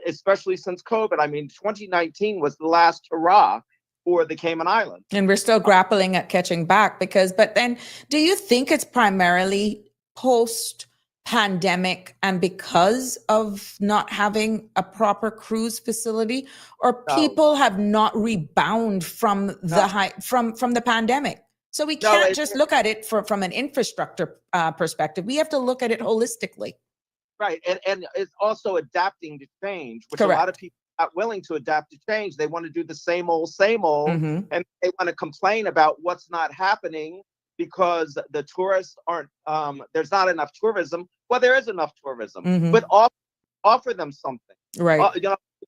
Especially since COVID. I mean, 2019 was the last hurrah for the Cayman Islands. And we're still grappling at catching back but then do you think it's primarily post-pandemic and because of not having a proper cruise facility, or people have not rebound from the from the pandemic? So we can't just look at it from an infrastructure perspective. We have to look at it holistically. Right. And it's also adapting to change, which a lot of people are not willing to adapt to change. They want to do the same old, and they want to complain about what's not happening because the tourists aren't, there's not enough tourism. Well, there is enough tourism, but offer them something. Right.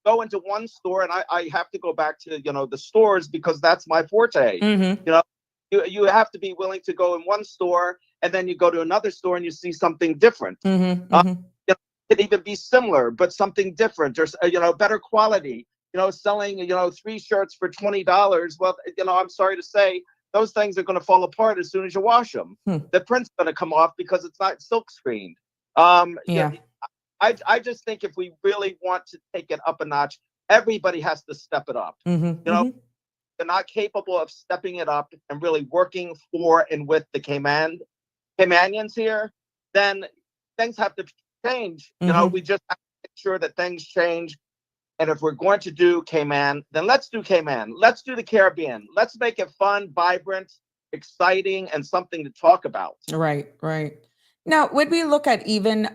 Go into one store, and I have to go back to, the stores because that's my forte. You have to be willing to go in one store and then you go to another store and you see something different. It could even be similar, but something different, or better quality. Selling 3 shirts for $20. Well, I'm sorry to say, those things are going to fall apart as soon as you wash them. The print's going to come off because it's not silk screened. I just think if we really want to take it up a notch, everybody has to step it up. They're not capable of stepping it up and really working for and with the Caymanians here, then things have to change. We just have to make sure that things change. And if we're going to do Cayman, then let's do Cayman. Let's do the Caribbean. Let's make it fun, vibrant, exciting, and something to talk about. Right. Now, when we look at even,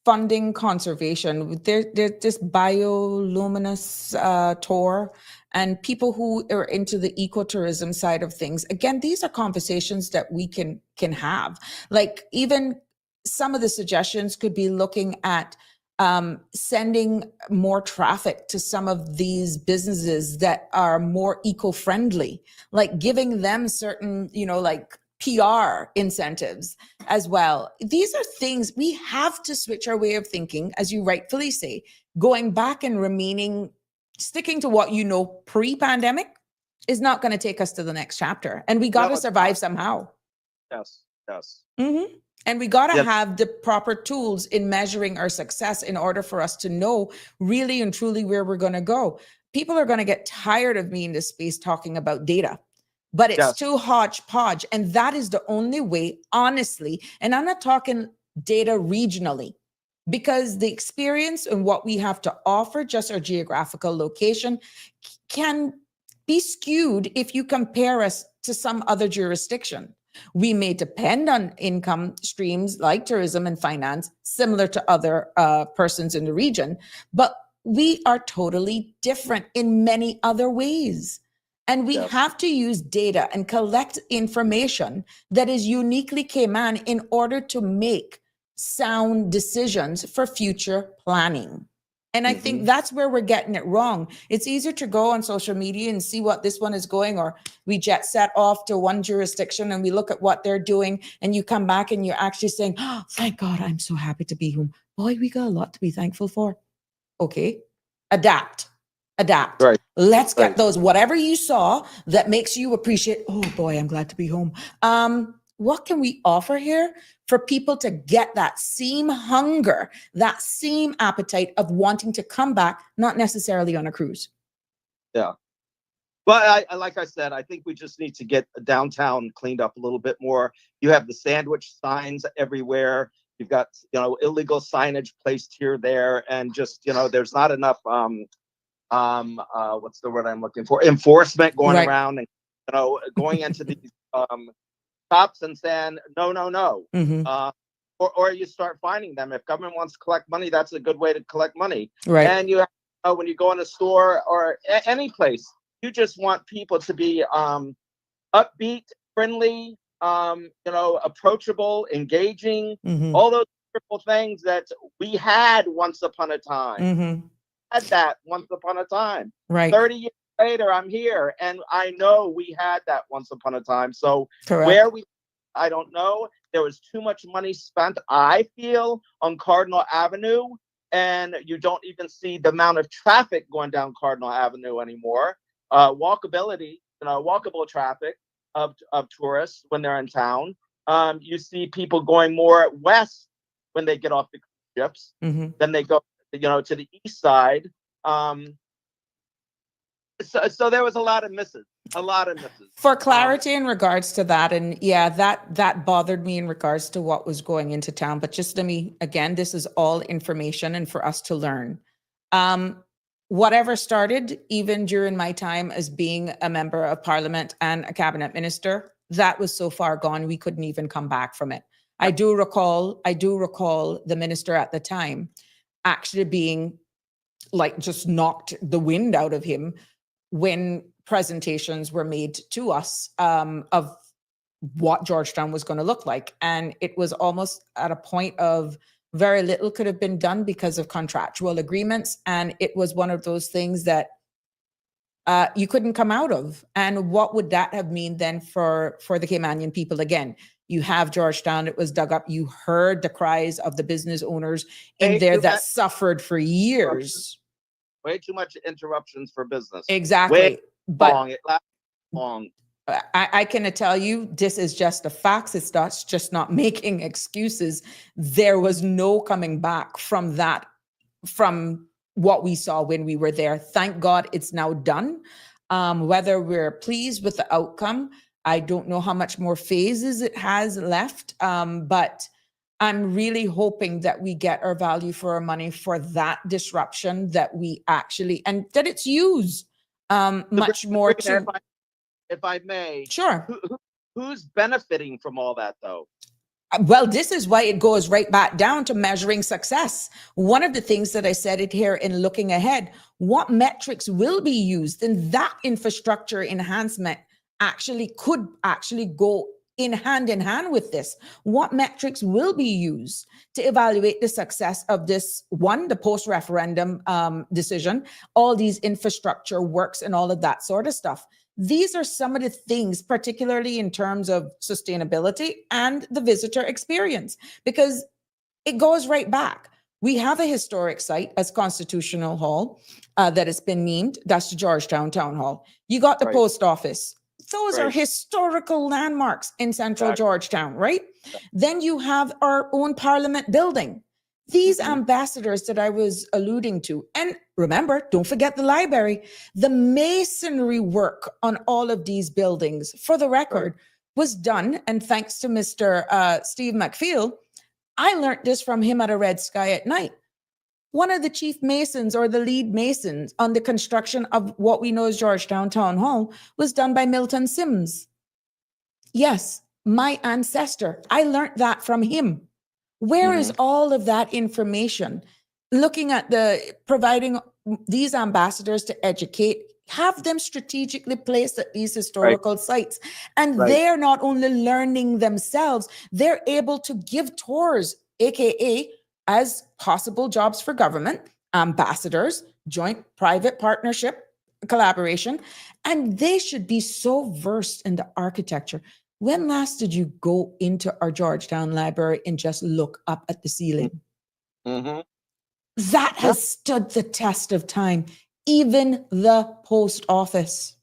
funding conservation, there's this bioluminescence tour and people who are into the ecotourism side of things. Again, these are conversations that we can have. Like even some of the suggestions could be looking at sending more traffic to some of these businesses that are more eco-friendly, like giving them certain, like PR incentives as well. These are things we have to switch our way of thinking, as you rightfully say, going back and sticking to what pre-pandemic is not going to take us to the next chapter. And we got to survive somehow. Yes. Mm-hmm. And we got to have the proper tools in measuring our success in order for us to know really and truly where we're going to go. People are going to get tired of me in this space talking about data, but it's too hodgepodge. And that is the only way, honestly. And I'm not talking data regionally, because the experience and what we have to offer, just our geographical location, can be skewed if you compare us to some other jurisdiction. We may depend on income streams like tourism and finance, similar to other persons in the region, but we are totally different in many other ways. And we have to use data and collect information that is uniquely Cayman in order to make sound decisions for future planning. And I think that's where we're getting it wrong. It's easier to go on social media and see what this one is going, or we jet set off to one jurisdiction and we look at what they're doing, and you come back and you're actually saying, oh, thank God, I'm so happy to be home. Boy, we got a lot to be thankful for. Okay, adapt. Right. Let's get those, whatever you saw that makes you appreciate, oh boy, I'm glad to be home. What can we offer here for people to get that same hunger, that same appetite of wanting to come back, not necessarily on a cruise? Yeah. Well, like I said, I think we just need to get downtown cleaned up a little bit more. You have the sandwich signs everywhere. You've got, illegal signage placed here, there, and just, there's not enough, what's the word I'm looking for? Enforcement going around and, going into these, shops and saying, no. Or you start finding them. If government wants to collect money, that's a good way to collect money. Right. And you have, when you go in a store or any place, you just want people to be upbeat, friendly, approachable, engaging, all those wonderful things that we had once upon a time. Had that once upon a time. Right. 30 years later, I'm here, and I know we had that once upon a time. So I don't know. There was too much money spent, I feel, on Cardinal Avenue, and you don't even see the amount of traffic going down Cardinal Avenue anymore. Walkability, walkable traffic of tourists when they're in town. You see people going more west when they get off the ships. Then they go, to the east side. So there was a lot of misses. For clarity in regards to that, and that bothered me in regards to what was going into town. But just let me, again, this is all information and for us to learn. Whatever started, even during my time as being a member of parliament and a cabinet minister, that was so far gone, we couldn't even come back from it. I do recall the minister at the time actually being like just knocked the wind out of him when presentations were made to us of what Georgetown was going to look like. And it was almost at a point of very little could have been done because of contractual agreements. And it was one of those things that you couldn't come out of. And what would that have mean then for the Caymanian people? Again, you have Georgetown, it was dug up. You heard the cries of the business owners in there that suffered for years. Way too much interruptions for business. Exactly. It lasts long. I can tell you, this is just the facts. It's just not making excuses. There was no coming back from that, from what we saw when we were there. Thank God it's now done. Whether we're pleased with the outcome, I don't know how much more phases it has left, but I'm really hoping that we get our value for our money for that disruption, that we actually, and that it's used much more to... If I may. Sure. Who's benefiting from all that, though? Well, this is why it goes right back down to measuring success. One of the things that I said it here in looking ahead, what metrics will be used, and that infrastructure enhancement could go in hand with this? What metrics will be used to evaluate the success of this one, the post-referendum decision, all these infrastructure works and all of that sort of stuff? These are some of the things, particularly in terms of sustainability and the visitor experience, because it goes right back. We have a historic site as Constitutional Hall that has been named. That's the Georgetown Town Hall. You got the post office. Those are historical landmarks in central Georgetown, right? Then you have our own Parliament building. These ambassadors that I was alluding to, and remember, don't forget the library, the masonry work on all of these buildings, for the record, was done, and thanks to Mr. Steve McPhail, I learned this from him at a Red Sky at Night. One of the chief masons or the lead masons on the construction of what we know as Georgetown Town Hall was done by Milton Sims. Yes, my ancestor. I learned that from him. Where is all of that information? Looking at providing these ambassadors to educate, have them strategically placed at these historical sites. And they're not only learning themselves, they're able to give tours, AKA as possible jobs for government, ambassadors, joint private partnership, collaboration, and they should be so versed in the architecture. When last did you go into our Georgetown library and just look up at the ceiling? That has stood the test of time, even the post office.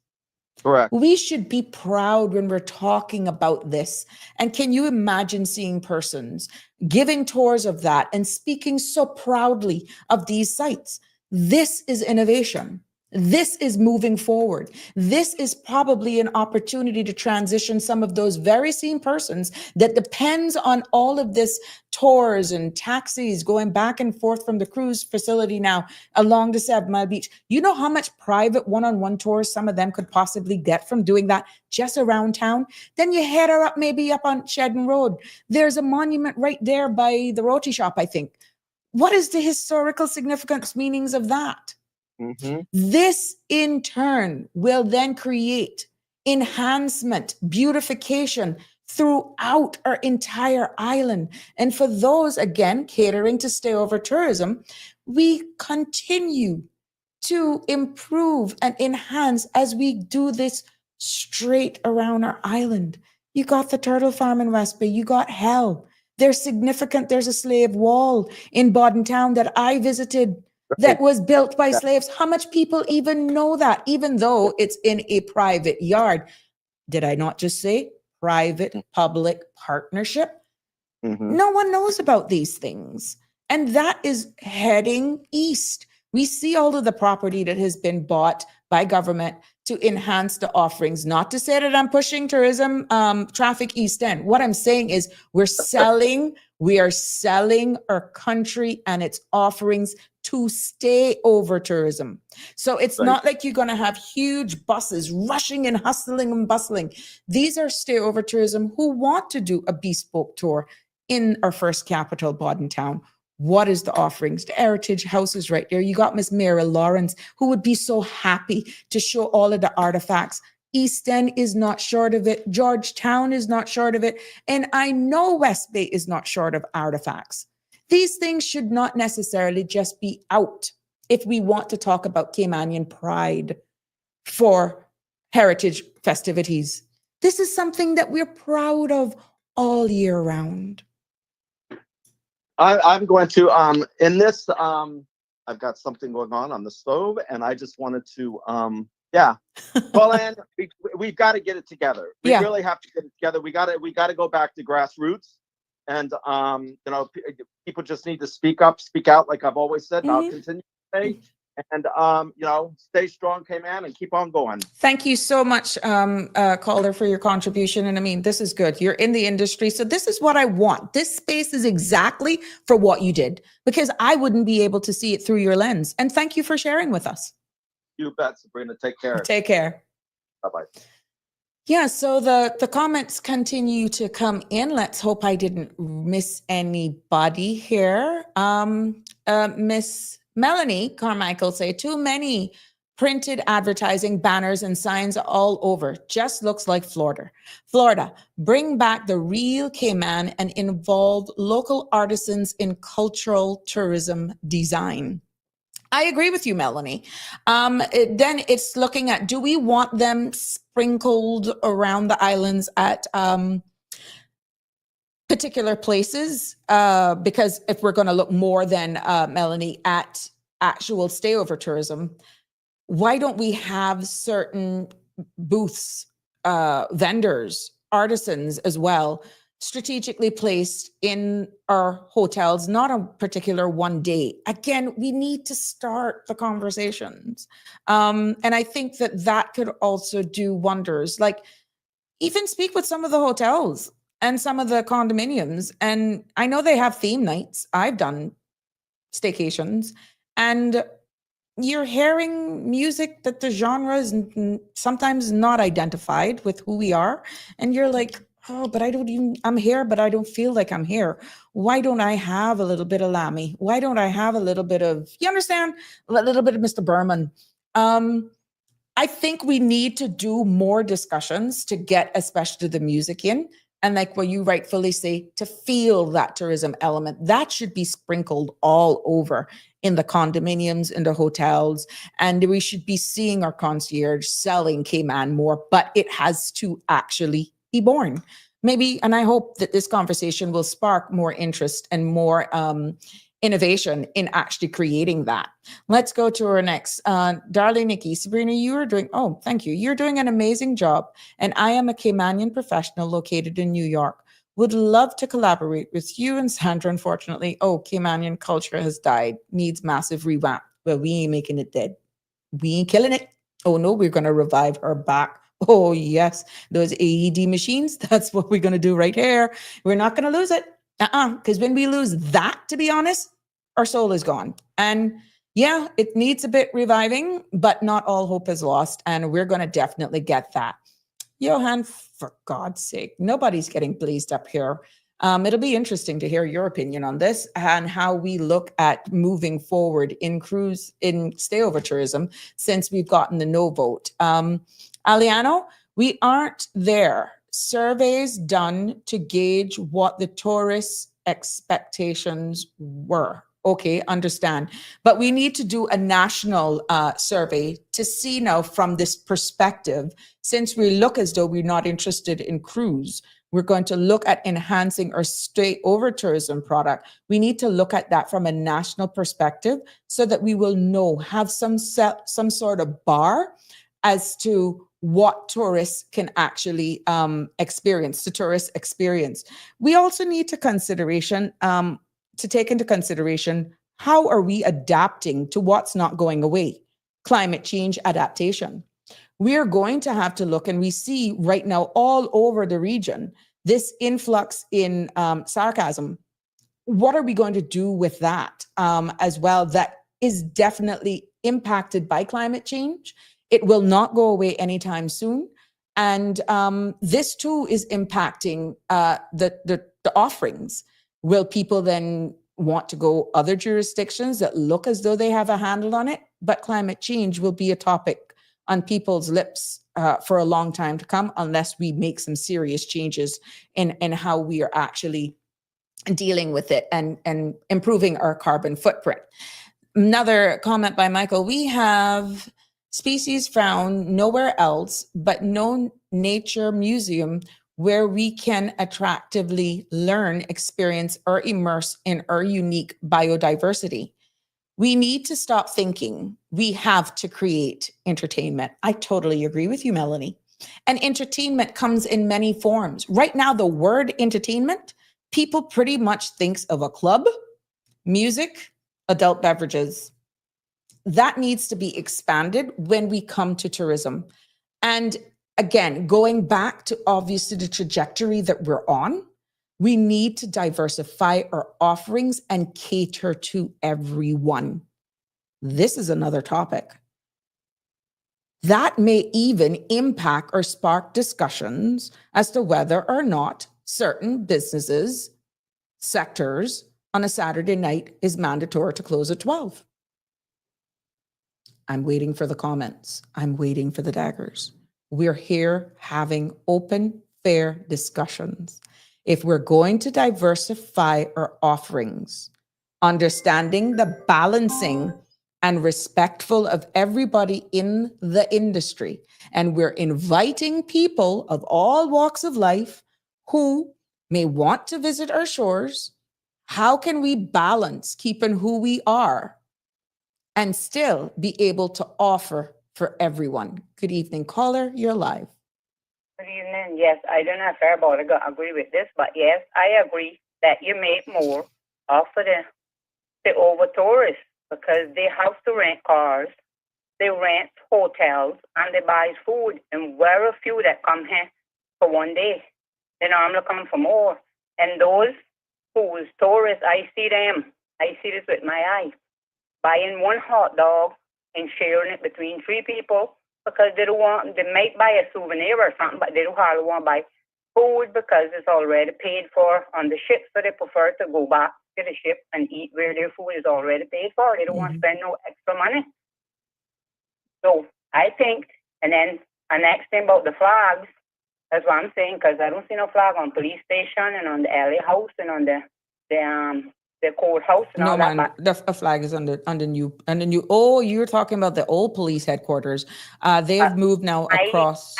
Correct. We should be proud when we're talking about this. And can you imagine seeing persons giving tours of that and speaking so proudly of these sites? This is innovation. This is moving forward. This is probably an opportunity to transition some of those very same persons that depends on all of this tours and taxis going back and forth from the cruise facility now along the 7 Mile Beach. You know how much private one-on-one tours some of them could possibly get from doing that just around town? Then you head her up, maybe up on Shedden Road. There's a monument right there by the roti shop, I think. What is the historical significance meanings of that? This in turn will then create enhancement, beautification throughout our entire island. And for those, again, catering to Stayover Tourism, we continue to improve and enhance as we do this straight around our island. You got the turtle farm in West Bay, you got Hell. There's significant, there's a slave wall in Bodden Town that I visited that was built by slaves. How much people even know that, even though it's in a private yard? Did I not just say private-public partnership? No one knows about these things. And that is heading east. We see all of the property that has been bought by government to enhance the offerings. Not to say that I'm pushing tourism traffic East End. What I'm saying is we are selling our country and its offerings to Stayover Tourism. So it's not like you're going to have huge buses rushing and hustling and bustling. These are Stayover Tourism who want to do a bespoke tour in our first capital, Bodden Town. What is the offerings? The heritage houses right there. You got Miss Mary Lawrence, who would be so happy to show all of the artifacts. East End is not short of it. Georgetown is not short of it. And I know West Bay is not short of artifacts. These things should not necessarily just be out if we want to talk about Caymanian pride for heritage festivities. This is something that we're proud of all year round. I'm going to, in this, I've got something going on the stove, and I just wanted to, well, Ann, we've got to get it together. We really have to get it together. We got to go back to grassroots. And, people just need to speak out, like I've always said, and I'll continue to say. And, stay strong, Cayman, and keep on going. Thank you so much, Calder, for your contribution. And I mean, this is good. You're in the industry. So this is what I want. This space is exactly for what you did, because I wouldn't be able to see it through your lens. And thank you for sharing with us. You bet, Sabrina. Take care. Take care. Bye-bye. Yeah, so the comments continue to come in. Let's hope I didn't miss anybody here. Miss Melanie Carmichael say too many printed advertising, banners, and signs all over. Just looks like Florida. Florida, bring back the real Cayman and involve local artisans in cultural tourism design. I agree with you, Melanie. Then it's looking at, do we want them sprinkled around the islands at particular places? Because if we're going to look more than, Melanie, at actual stayover tourism, why don't we have certain booths, vendors, artisans as well, strategically placed in our hotels, not a particular one day? Again, we need to start the conversations. And I think that could also do wonders. Like, even speak with some of the hotels and some of the condominiums. And I know they have theme nights. I've done staycations, and you're hearing music that the genre is sometimes not identified with who we are. And you're like, oh, but I'm here, but I don't feel like I'm here. Why don't I have a little bit of Lammy? Why don't I have a little bit of, you understand? A little bit of Mr. Berman. I think we need to do more discussions to get especially the music in. And like what you rightfully say, to feel that tourism element, that should be sprinkled all over in the condominiums, in the hotels. And we should be seeing our concierge selling Cayman more, but it has to actually be born. Maybe, and I hope that this conversation will spark more interest and more innovation in actually creating that. Let's go to our next. Darling Nikki, Sabrina, thank you. You're doing an amazing job. And I am a Caymanian professional located in New York. Would love to collaborate with you and Sandra. Unfortunately, Caymanian culture has died, needs massive revamp. Well, we ain't making it dead. We ain't killing it. Oh no, we're going to revive her back. Oh yes, those AED machines, that's what we're going to do right here. We're not going to lose it. Because when we lose that, to be honest, our soul is gone. And yeah, it needs a bit reviving, but not all hope is lost. And we're going to definitely get that. Johan, for God's sake, nobody's getting blazed up here. It'll be interesting to hear your opinion on this and how we look at moving forward in stayover tourism since we've gotten the no vote. Aliano, we aren't there. Surveys done to gauge what the tourist expectations were. Okay, understand. But we need to do a national survey to see now from this perspective, since we look as though we're not interested in cruise, we're going to look at enhancing our stayover tourism product. We need to look at that from a national perspective so that we will have some sort of bar as to what tourists can actually experience, the tourist experience. We also need to take into consideration, how are we adapting to what's not going away? Climate change adaptation. We are going to have to look, and we see right now all over the region, this influx in sarcasm. What are we going to do with that as well? That is definitely impacted by climate change. It will not go away anytime soon. And this too is impacting the offerings. Will people then want to go other jurisdictions that look as though they have a handle on it? But climate change will be a topic on people's lips for a long time to come, unless we make some serious changes in how we are actually dealing with it and improving our carbon footprint. Another comment by Michael, we have species found nowhere else but no nature museum where we can attractively learn, experience, or immerse in our unique biodiversity. We need to stop thinking we have to create entertainment. I totally agree with you, Melanie. And entertainment comes in many forms. Right now, the word entertainment, people pretty much thinks of a club, music, adult beverages. That needs to be expanded when we come to tourism. And again, going back to obviously the trajectory that we're on, we need to diversify our offerings and cater to everyone. This is another topic. That may even impact or spark discussions as to whether or not certain businesses, sectors on a Saturday night is mandatory to close at 12. I'm waiting for the comments. I'm waiting for the daggers. We're here having open, fair discussions. If we're going to diversify our offerings, understanding the balancing and respectful of everybody in the industry, and we're inviting people of all walks of life who may want to visit our shores, how can we balance keeping who we are and still be able to offer for everyone? Good evening, caller. You're live. Good evening. Yes, I don't know if everybody agree with this, but yes, I agree that you make more off of the over tourists because they have to rent cars, they rent hotels, and they buy food. And very few that come here for one day. They normally come for more. And those who's tourists, I see this with my eyes, buying one hot dog and sharing it between 3 people because they might buy a souvenir or something, but they don't hardly want to buy food because it's already paid for on the ship. So they prefer to go back to the ship and eat where their food is already paid for. They don't want to spend no extra money. So I think, and then the next thing about the flags, that's what I'm saying, because I don't see no flag on police station and on the LA house and on the courthouse and all that. No, man, the flag is on the new. Oh, you're talking about the old police headquarters. They have moved now across.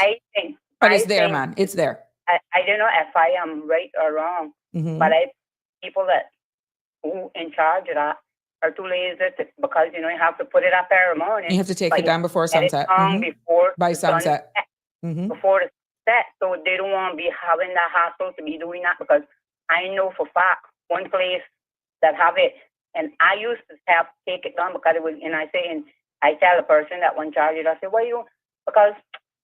But it's there, man. It's there. I don't know if I am right or wrong, but people that who in charge of that are too lazy because you have to put it up every morning. You have to take it down before sunset. By sunset. Before the set, so they don't want to be having that hassle to be doing that because I know for fact one place that have it, and I used to have to take it down because it was, and I tell the person that one charge it, I say, why you? Because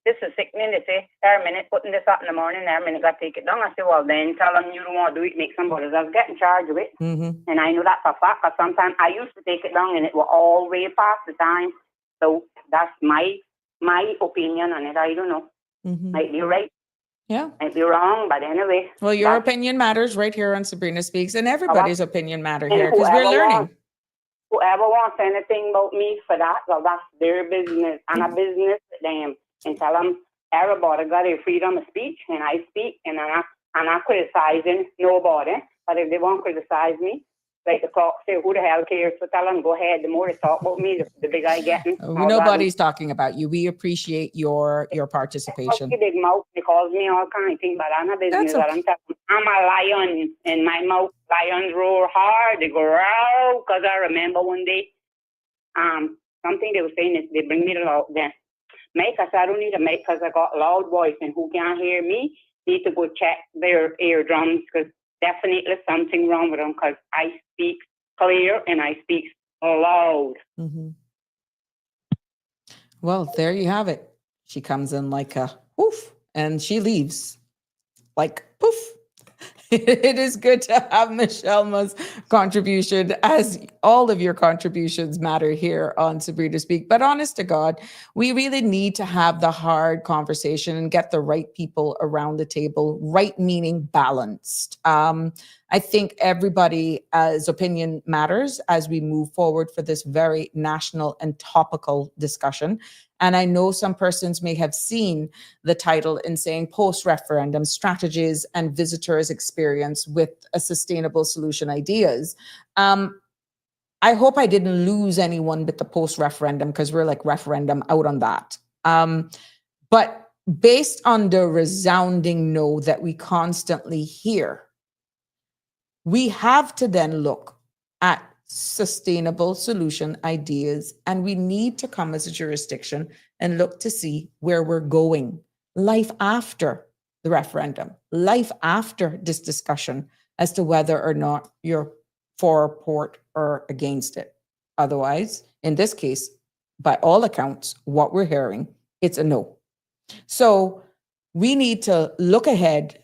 this is sickening. They say, every minute putting this up in the morning, every minute got to take it down. I say, well, then tell them you don't want to do it, make somebody else get in charge of it. And I know that's a fact because sometimes I used to take it down and it will all way past the time. So that's my opinion on it. I don't know. Might be right. Yeah. Might be wrong, but anyway. Well, your opinion matters right here on Sabrina Speaks, and everybody's opinion matters here because we're learning. Whoever wants anything about me for that, well, that's their business and a business with them. And tell them everybody got their freedom of speech, and I speak, and I'm not criticizing nobody. But if they won't criticize me, like the clock say, who the hell cares? So tell them, go ahead. The more they talk about me, the bigger I get. Nobody's talking about you. We appreciate your participation. Big mouth. They call me all kind of things, but I'm a business. Okay. I'm a lion, and my mouth, lions roar hard. They go row. Because I remember one day, something they were saying is they bring me the loud then. Mic, I said I don't need a mic because I got a loud voice, and who can't hear me need to go check their eardrums because definitely something wrong with them because I speak clear and I speak loud. Well, there you have it. She comes in like a poof and she leaves like poof. It is good to have Michelle's contribution, as all of your contributions matter here on Sabrina Speak. But honest to God, we really need to have the hard conversation and get the right people around the table, right meaning balanced. I think everybody's opinion matters as we move forward for this very national and topical discussion. And I know some persons may have seen the title in saying post-referendum strategies and visitors' experience with a sustainable solution ideas. I hope I didn't lose anyone with the post-referendum because we're like referendum out on that. But based on the resounding no that we constantly hear, we have to then look at sustainable solution ideas, and we need to come as a jurisdiction and look to see where we're going. Life after the referendum, life after this discussion as to whether or not you're for port or against it. Otherwise, in this case, by all accounts, what we're hearing, it's a no. So we need to look ahead,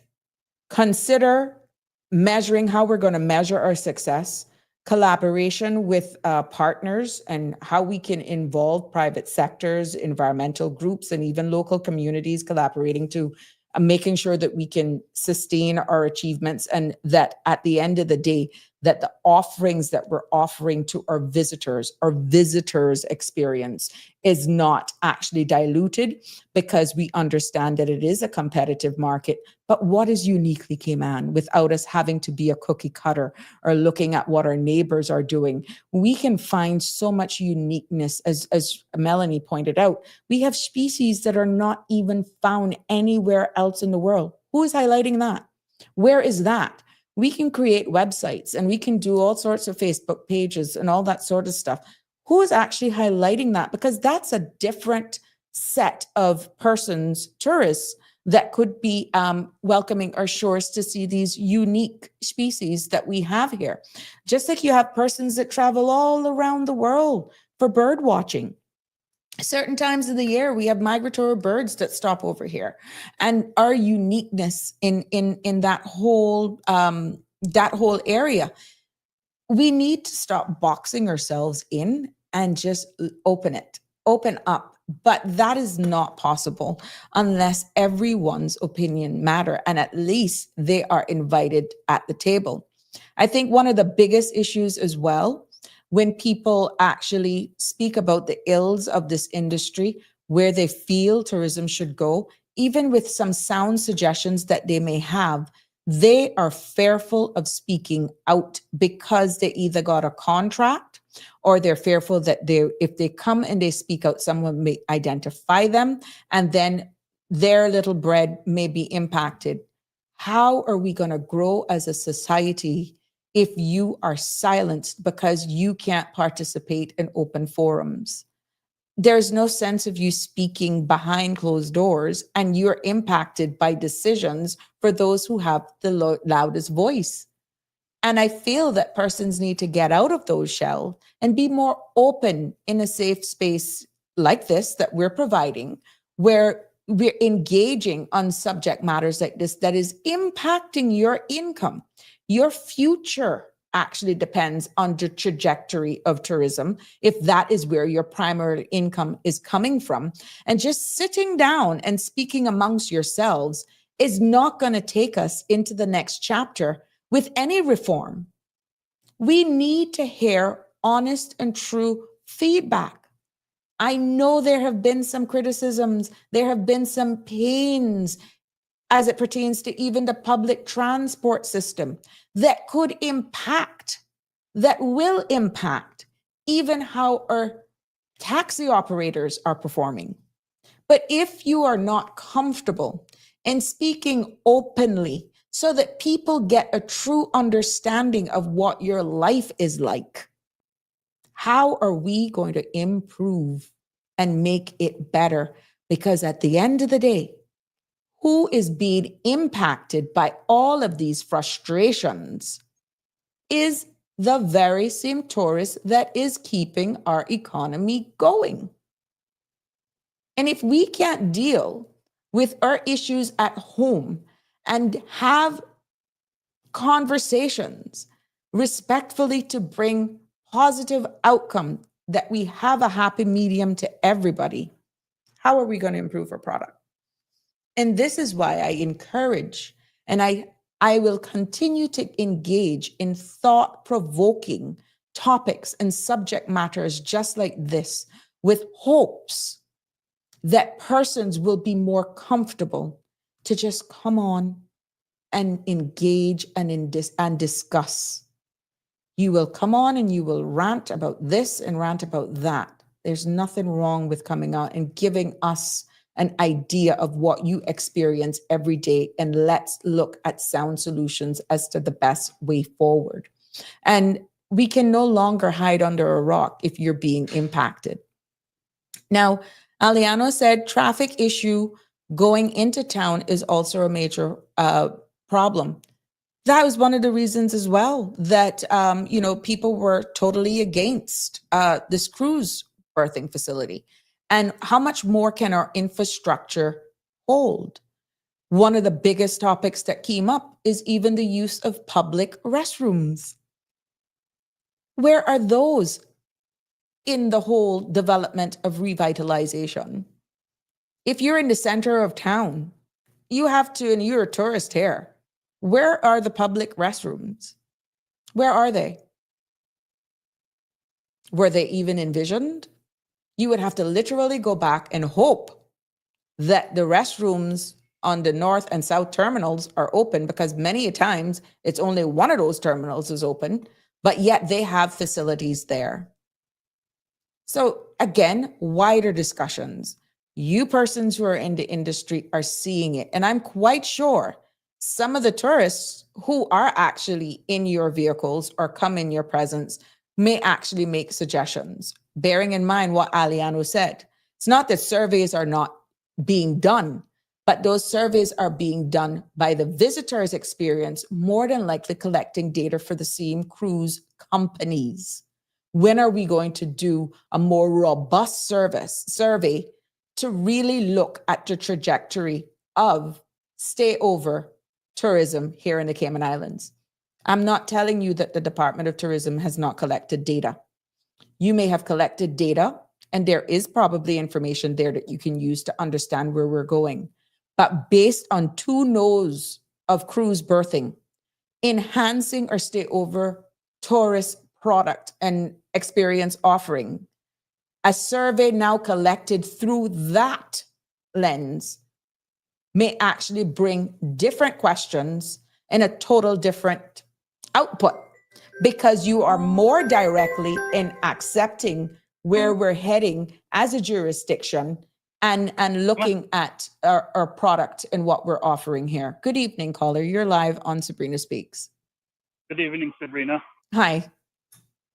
consider measuring how we're going to measure our success, collaboration with partners, and how we can involve private sectors, environmental groups, and even local communities collaborating to making sure that we can sustain our achievements and that at the end of the day, that the offerings that we're offering to our visitors experience is not actually diluted, because we understand that it is a competitive market. But what is uniquely Cayman, without us having to be a cookie cutter or looking at what our neighbors are doing? We can find so much uniqueness, as Melanie pointed out. We have species that are not even found anywhere else in the world. Who is highlighting that? Where is that? We can create websites and we can do all sorts of Facebook pages and all that sort of stuff. Who is actually highlighting that? Because that's a different set of persons, tourists, that could be welcoming our shores to see these unique species that we have here. Just like you have persons that travel all around the world for bird watching. Certain times of the year, we have migratory birds that stop over here, and our uniqueness in that whole area. We need to stop boxing ourselves in and just open up. But that is not possible unless everyone's opinion matter, and at least they are invited at the table. I think one of the biggest issues as well, when people actually speak about the ills of this industry, where they feel tourism should go, even with some sound suggestions that they may have, they are fearful of speaking out, because they either got a contract, or they're fearful that if they come and they speak out, someone may identify them, and then their little bread may be impacted. How are we going to grow as a society if you are silenced because you can't participate in open forums? There's no sense of you speaking behind closed doors, and you're impacted by decisions for those who have the loudest voice. And I feel that persons need to get out of those shells and be more open in a safe space like this that we're providing, where we're engaging on subject matters like this that is impacting your income. Your future actually depends on the trajectory of tourism, if that is where your primary income is coming from. And just sitting down and speaking amongst yourselves is not going to take us into the next chapter with any reform. We need to hear honest and true feedback. I know there have been some criticisms, there have been some pains as it pertains to even the public transport system that could impact, that will impact even how our taxi operators are performing. But if you are not comfortable in speaking openly so that people get a true understanding of what your life is like, how are we going to improve and make it better? Because at the end of the day, who is being impacted by all of these frustrations is the very same tourist that is keeping our economy going. And if we can't deal with our issues at home and have conversations respectfully to bring positive outcome, that we have a happy medium to everybody, how are we going to improve our product? And this is why I encourage, and I will continue to engage in thought-provoking topics and subject matters just like this, with hopes that persons will be more comfortable to just come on and engage and discuss. You will come on and you will rant about this and rant about that. There's nothing wrong with coming out and giving us an idea of what you experience every day, and let's look at sound solutions as to the best way forward. And we can no longer hide under a rock if you're being impacted. Now, Aliano said traffic issue going into town is also a major problem. That was one of the reasons as well that, people were totally against this cruise berthing facility. And how much more can our infrastructure hold? One of the biggest topics that came up is even the use of public restrooms. Where are those in the whole development of revitalization? If you're in the center of town, you have to, and you're a tourist here, where are the public restrooms? Where are they? Were they even envisioned? You would have to literally go back and hope that the restrooms on the north and south terminals are open, because many a times it's only one of those terminals is open, but yet they have facilities there. So again, wider discussions. You persons who are in the industry are seeing it. And I'm quite sure some of the tourists who are actually in your vehicles or come in your presence may actually make suggestions, bearing in mind what Aliano said. It's not that surveys are not being done, but those surveys are being done by the visitor's experience, more than likely collecting data for the same cruise companies. When are we going to do a more robust survey to really look at the trajectory of stayover tourism here in the Cayman Islands? I'm not telling you that the Department of Tourism has not collected data. You may have collected data, and there is probably information there that you can use to understand where we're going. But based on 2 no's of cruise berthing, enhancing our stayover tourist product and experience offering, a survey now collected through that lens may actually bring different questions and a total different output, because you are more directly in accepting where we're heading as a jurisdiction and looking at our product and what we're offering here. Good evening, caller. You're live on Sabrina Speaks. Good evening, Sabrina. Hi.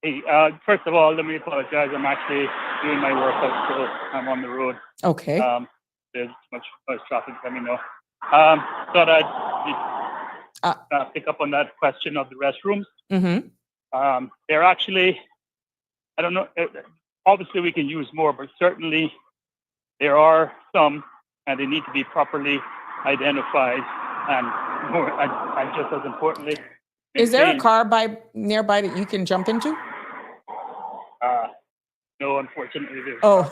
Hey, first of all, let me apologize. I'm actually doing my workout, so I'm on the road. Okay. There's much traffic, let me know. Thought I'd pick up on that question of the restrooms. Mm-hmm. They're actually, I don't know, obviously we can use more, but certainly there are some, and they need to be properly identified, and more, and just as importantly, is there a car nearby that you can jump into? No, unfortunately, there's Oh,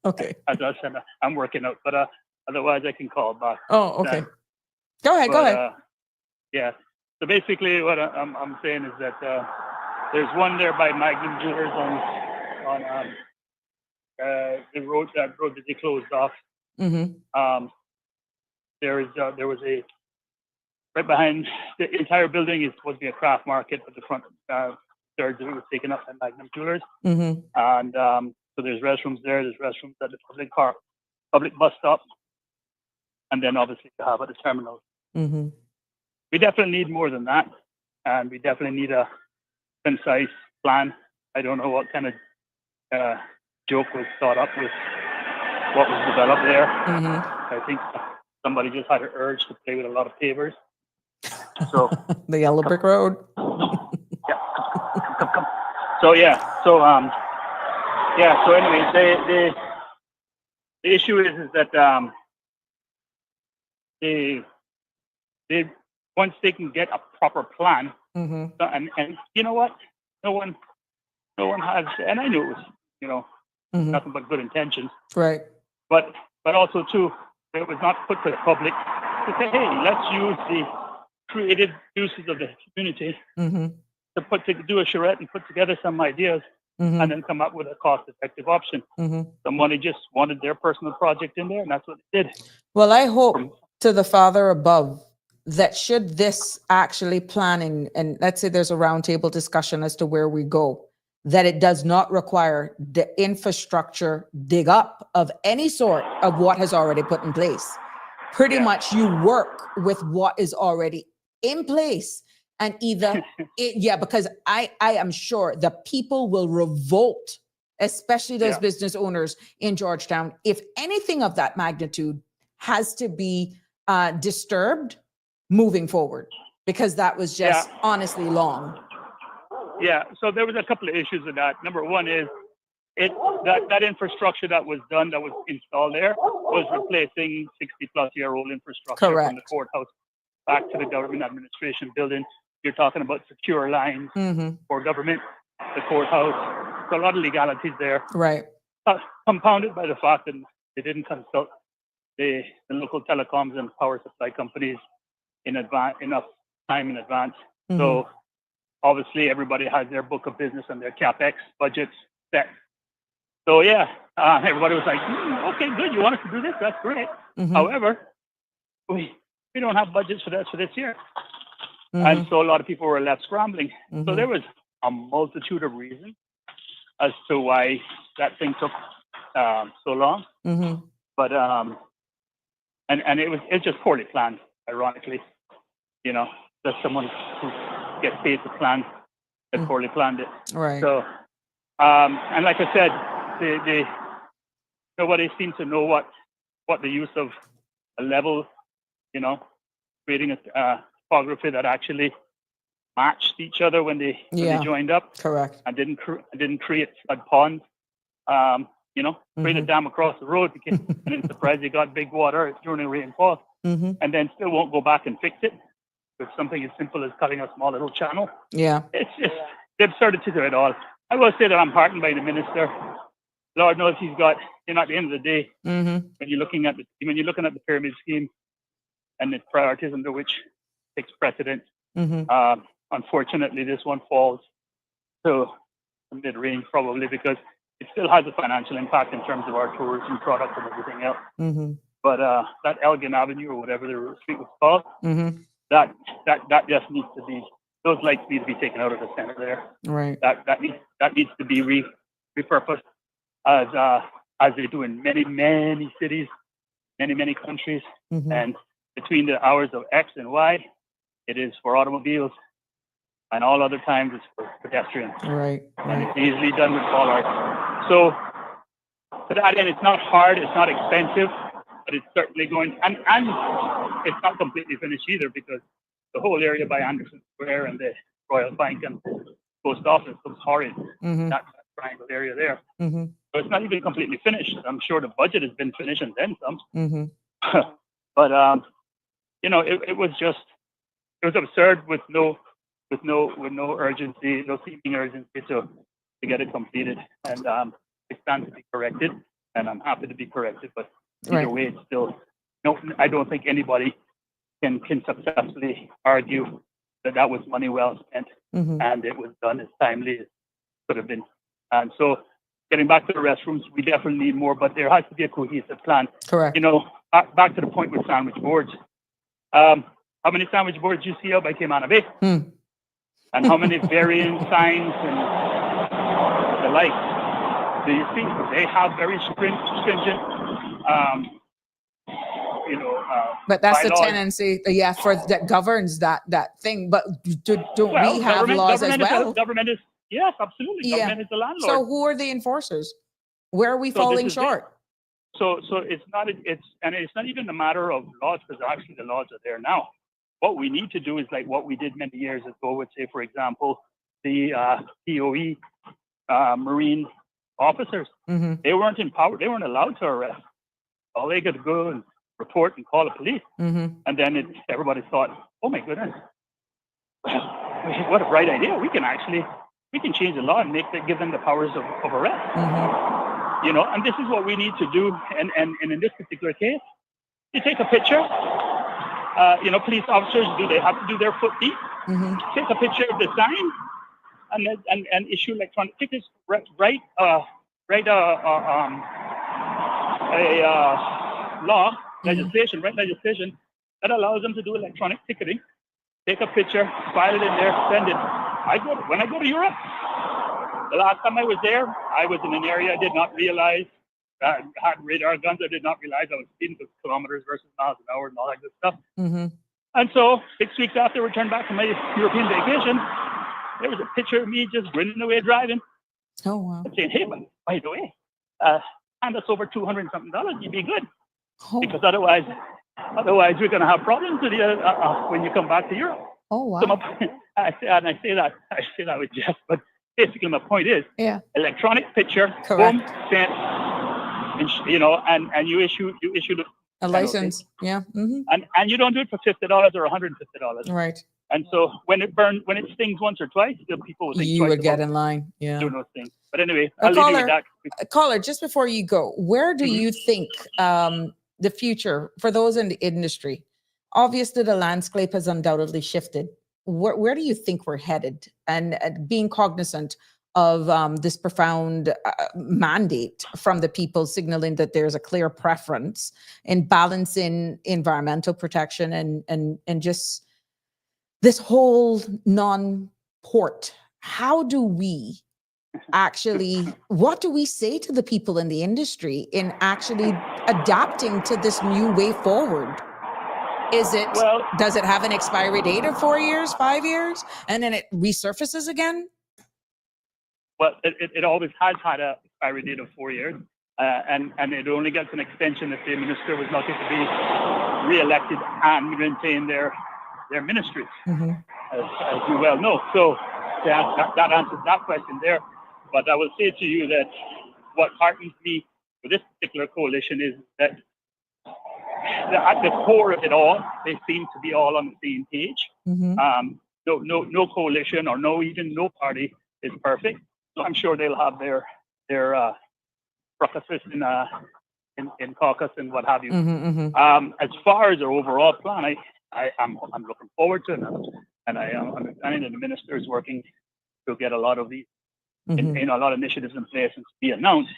okay. As I said, I'm working out, but otherwise I can call back. Oh, okay. Go ahead. Yeah. So basically, what I'm saying is that there's one there by Magnum Jewelers on the road that they closed off. Mm-hmm. There was a right behind the entire building is supposed to be a craft market, but the front third was taken up by Magnum Jewelers. Mm-hmm. And so there's restrooms there. There's restrooms at the public bus stop, and then obviously you have at the terminal. Mm-hmm. We definitely need more than that, and we definitely need a concise plan. I don't know what kind of joke was thought up with what was developed there. Mm-hmm. I think somebody just had an urge to play with a lot of pavers. So the yellow brick road. Yeah. Come. So anyway, the issue is that they once they can get a proper plan, mm-hmm. and you know what, no one has, and I knew it was mm-hmm. nothing but good intentions, right? But also too, it was not put to the public to say, hey, let's use the creative juices of the community mm-hmm. to do a charrette and put together some ideas, mm-hmm. and then come up with a cost-effective option. Mm-hmm. Somebody just wanted their personal project in there, and that's what they did. Well, I hope to the Father above that should this actually planning, and let's say there's a roundtable discussion as to where we go, that it does not require the infrastructure dig up of any sort of what has already put in place. Pretty much you work with what is already in place, and either because I am sure the people will revolt, especially those business owners in Georgetown, if anything of that magnitude has to be disturbed moving forward, because that was just honestly long. Yeah, so there was a couple of issues with that. Number one is that infrastructure that was done, that was installed there, was replacing 60-plus-year-old infrastructure. Correct. From the courthouse back to the government administration building. You're talking about secure lines mm-hmm. for government, the courthouse. So a lot of legalities there. Right. Compounded by the fact that they didn't consult the local telecoms and power supply companies enough time in advance. Mm-hmm. So obviously everybody has their book of business and their CapEx budgets set. So yeah, everybody was like, okay, good. You want us to do this? That's great. However, we don't have budgets for this year. And so a lot of people were left scrambling. So there was a multitude of reasons as to why that thing took so long. But and it's just poorly planned, ironically. You know, there's someone who gets paid to plan that poorly planned it. Right. So and like I said, nobody seemed to know what the use of a level, you know, creating a topography that actually matched each other when they joined up. Correct. And didn't create flood ponds. You know, create a dam across the road and then surprised they got big water during a rainfall, and then still won't go back and fix it with something as simple as cutting a small little channel. Yeah. It's just the absurdity to it all. I will say that I'm heartened by the minister. Lord knows he's got, you know, at the end of the day, when you're looking at the pyramid scheme and the priorities under which takes precedence, unfortunately this one falls to mid-range probably because it still has a financial impact in terms of our tourism product and everything else. But that Elgin Avenue or whatever the street was called, that just needs to be, those lights need to be taken out of the center there. Right. That needs to be repurposed as they do in many cities, many countries. And between the hours of X and Y, it is for automobiles, and all other times it's for pedestrians. Right. And it's easily done with bollards. So to that end, it's not hard, it's not expensive, but it's certainly going, and it's not completely finished either because the whole area by Anderson Square and the Royal Bank and Post Office looks horrid. That triangle area there. So it's not even completely finished. I'm sure the budget has been finished and then some. But you know, it was absurd with no urgency, no seeming urgency to get it completed. And it stands to be corrected, and I'm happy to be corrected. But either way, it's still I don't think anybody can successfully argue that was money well spent, and it was done as timely as could have been. And so, getting back to the restrooms, we definitely need more, but there has to be a cohesive plan. Correct. You know, back to the point with sandwich boards. How many sandwich boards do you see out by Caymanian Bay? And how many varying signs and the like do you see? They have very stringent, but that's bylaws. the tendency, for that governs that thing. But don't we have laws as well? Government is, yes, absolutely. Government is the landlord. So who are the enforcers? Where are we falling short? So it's not even a matter of laws because actually the laws are there now. What we need to do is like what we did many years ago with, say, for example, the POE Marine officers. They weren't empowered. They weren't allowed to arrest. All they could go and report and call the police. And then everybody thought, oh my goodness, what a bright idea. We can change the law and give them the powers of arrest. You know, and this is what we need to do. And in this particular case, you take a picture. Police officers, do they have to do their foot deep? Take a picture of the sign and issue electronic tickets. Write legislation that allows them to do electronic ticketing. Take a picture, file it in there, send it. When I go to Europe, the last time I was there, I was in an area I did not realize had radar guns. I did not realize I was speeding with kilometers versus miles an hour and all that good stuff. And so 6 weeks after I returned back from my European vacation, there was a picture of me just grinning away driving. Oh, wow. And saying, hey, by the way, hand us over $200 and something, you'd be good. Because otherwise we're going to have problems with you when you come back to Europe. Oh, wow. So I say that with Jeff, but basically my point is, electronic picture, boom, sent, and you issue a license, and you don't do it for $50 or $150, right? And so when it stings once or twice, people will think you would get in line, doing those things. But anyway, I'll leave you with that. Caller, just before you go, where do you think the future for those in the industry? Obviously, the landscape has undoubtedly shifted where do you think we're headed? And being cognizant of this profound mandate from the people signaling that there's a clear preference in balancing environmental protection and just this whole non-port. How do we actually, what do we say to the people in the industry in actually adapting to this new way forward? Does it have an expiry date of 4 years, 5 years, and then it resurfaces again? Well, it always has had a expiry date of 4 years, and it only gets an extension if the minister was not going to be re-elected and maintain their ministries, as you well know. So that answers that question there. But I will say to you that what heartens me for this particular coalition is that at the core of it all, they seem to be all on the same page. No coalition or no party is perfect. So I'm sure they'll have their fracasses in caucus and what have you. As far as their overall plan, I'm looking forward to it, and I'm understanding that the minister is working to get a lot of these in a lot of initiatives in place and to be announced,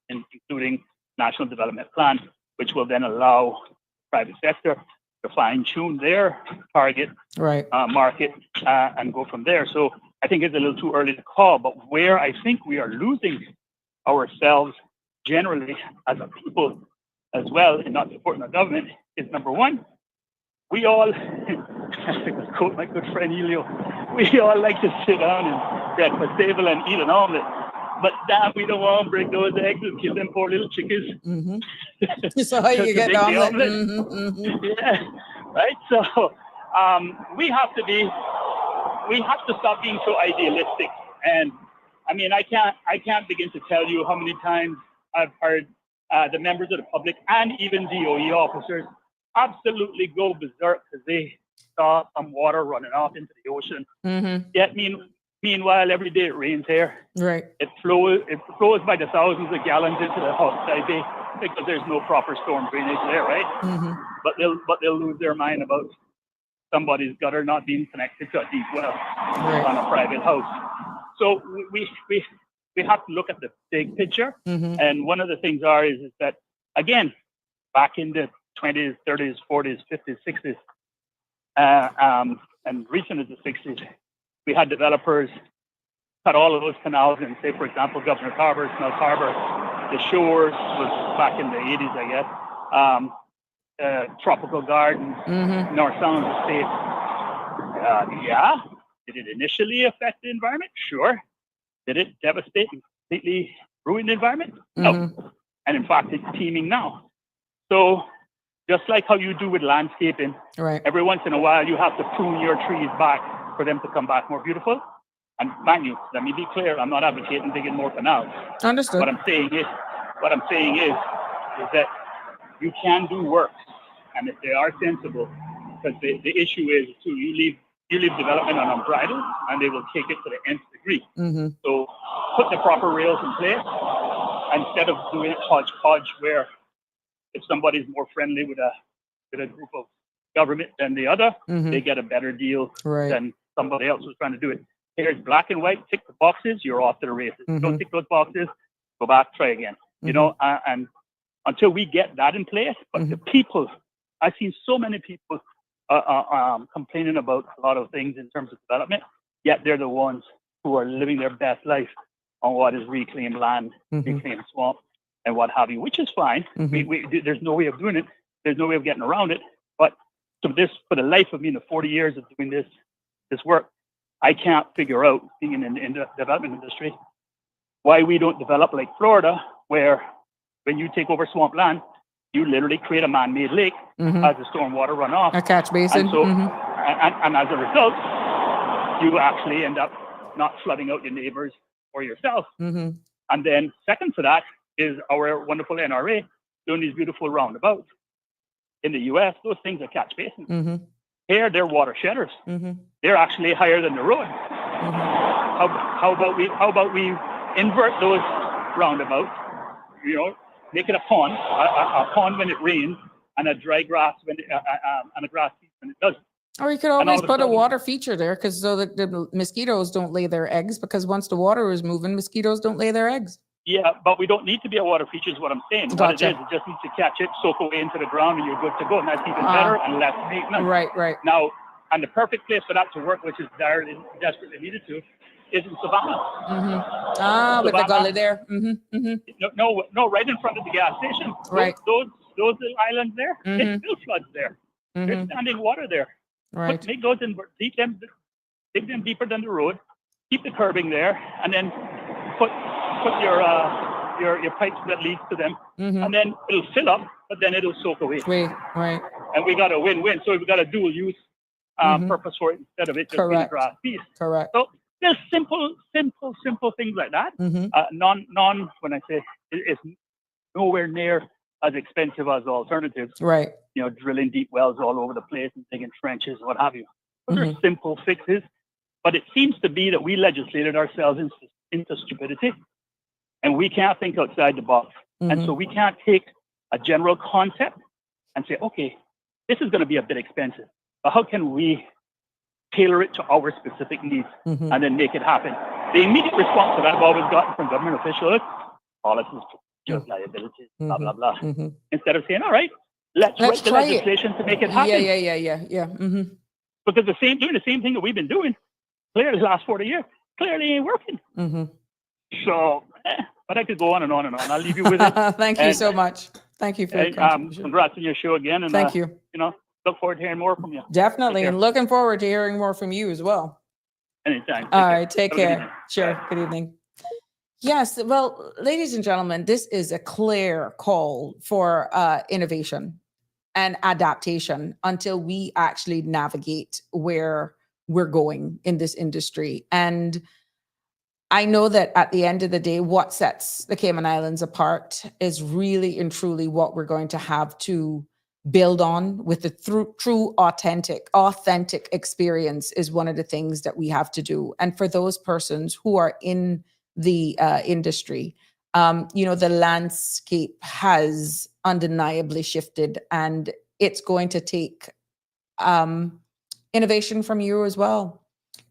including National Development Plan, which will then allow private sector to fine-tune their target market and go from there. So I think it's a little too early to call, but where I think we are losing ourselves generally as a people as well in not supporting the government is, number one, we all, to quote my good friend Elio, we all like to sit down and breakfast table and eat an omelet. But damn, we don't want to break those eggs and kill them poor little chickens. So how you get the omelet? Yeah, right. So we have to stop being so idealistic. And I mean, I can't begin to tell you how many times I've heard the members of the public and even DOE officers absolutely go berserk because they saw some water running off into the ocean. Yet meanwhile, every day it rains here. Right. It flows by the thousands of gallons into the outside bay because there's no proper storm drainage there, right? But they'll lose their mind about somebody's gutter not being connected to a deep well on a private house. So we have to look at the big picture. And one of the things is that, again, back in the 20s, 30s, 40s, 50s, 60s, and recent as the 60s, we had developers cut all of those canals in, say, for example, Governor Carver's, Milk Harbor, the Shores was back in the 80s, I guess, Tropical Gardens, North Sound Estate. Did it initially affect the environment? Sure. Did it devastate and completely ruin the environment? No. And in fact, it's teeming now. So just like how you do with landscaping, every once in a while you have to prune your trees back for them to come back more beautiful. And mind you, let me be clear, I'm not advocating digging more canals. Understood. What I'm saying is that you can do work, and if they are sensible, because the issue is too, you leave development unbridled, and they will take it to the nth degree. So put the proper rails in place instead of doing it hodgepodge, where if somebody's more friendly with a group of government than the other, they get a better deal than somebody else who's trying to do it. Here's black and white, tick the boxes, you're off to the races. Don't tick those boxes, go back, try again. You know, and until we get that in place, but the people, I've seen so many people complaining about a lot of things in terms of development, yet they're the ones who are living their best life on what is reclaimed land, reclaimed swamp, and what have you, which is fine. There's no way of doing it. There's no way of getting around it. But for the life of me, in the 40 years of doing this work, I can't figure out, being in the development industry, why we don't develop like Florida, where when you take over swamp land, you literally create a man-made lake as a stormwater runoff. A catch basin. And so, and as a result, you actually end up not flooding out your neighbors or yourself. And then second to that is our wonderful NRA doing these beautiful roundabouts. In the US, those things are catch basins. Here, they're water shedders. They're actually higher than the road. How about we invert those roundabouts? You know, make it a pond when it rains, and a dry grass and a grass when it doesn't. Or you could always put a water feature there because so that the mosquitoes don't lay their eggs, because once the water is moving, mosquitoes don't lay their eggs. Yeah, but we don't need to be a water feature is what I'm saying. Gotcha. What it is, it just needs to catch it, soak away into the ground, and you're good to go. And that's even better and less maintenance. Right. Now, and the perfect place for that to work, which is desperately needed to, is in Savannah. Mm-hmm. With the gully there. No, right in front of the gas station. Right. Those little islands there, it still floods there. There's standing water there. Right. Make those dig them deeper than the road. Keep the curbing there, and then put your pipes that leads to them, and then it'll fill up, but then it'll soak away. Right. And we got a win-win. So we got a dual use purpose for it instead of it just being a grass piece. Correct. So there's simple things like that. Non when I say it's nowhere near as expensive as the alternatives. Right. Drilling deep wells all over the place and digging trenches, what have you. Those are simple fixes. But it seems to be that we legislated ourselves into stupidity, and we can't think outside the box. And so we can't take a general concept and say, okay, this is going to be a bit expensive, but how can we tailor it to our specific needs and then make it happen? The immediate response that I've always gotten from government officials, policies, just liabilities, blah, blah, blah. Instead of saying, all right, let's write the legislation to make it happen. Yeah. Because doing the same thing that we've been doing clearly the last 40 years, clearly ain't working. So, but I could go on and on and on. I'll leave you with it. Thank you so much. Thank you for your contribution. Congrats on your show again. And thank you. Look forward to hearing more from you. Definitely. And looking forward to hearing more from you as well. Anytime. All right. Take care. Sure. Good evening. Yes. Well, ladies and gentlemen, this is a clear call for innovation and adaptation until we actually navigate where we're going in this industry. And I know that at the end of the day, what sets the Cayman Islands apart is really and truly what we're going to have to build on with the true authentic experience is one of the things that we have to do. And for those persons who are in the industry, the landscape has undeniably shifted, and it's going to take innovation from you as well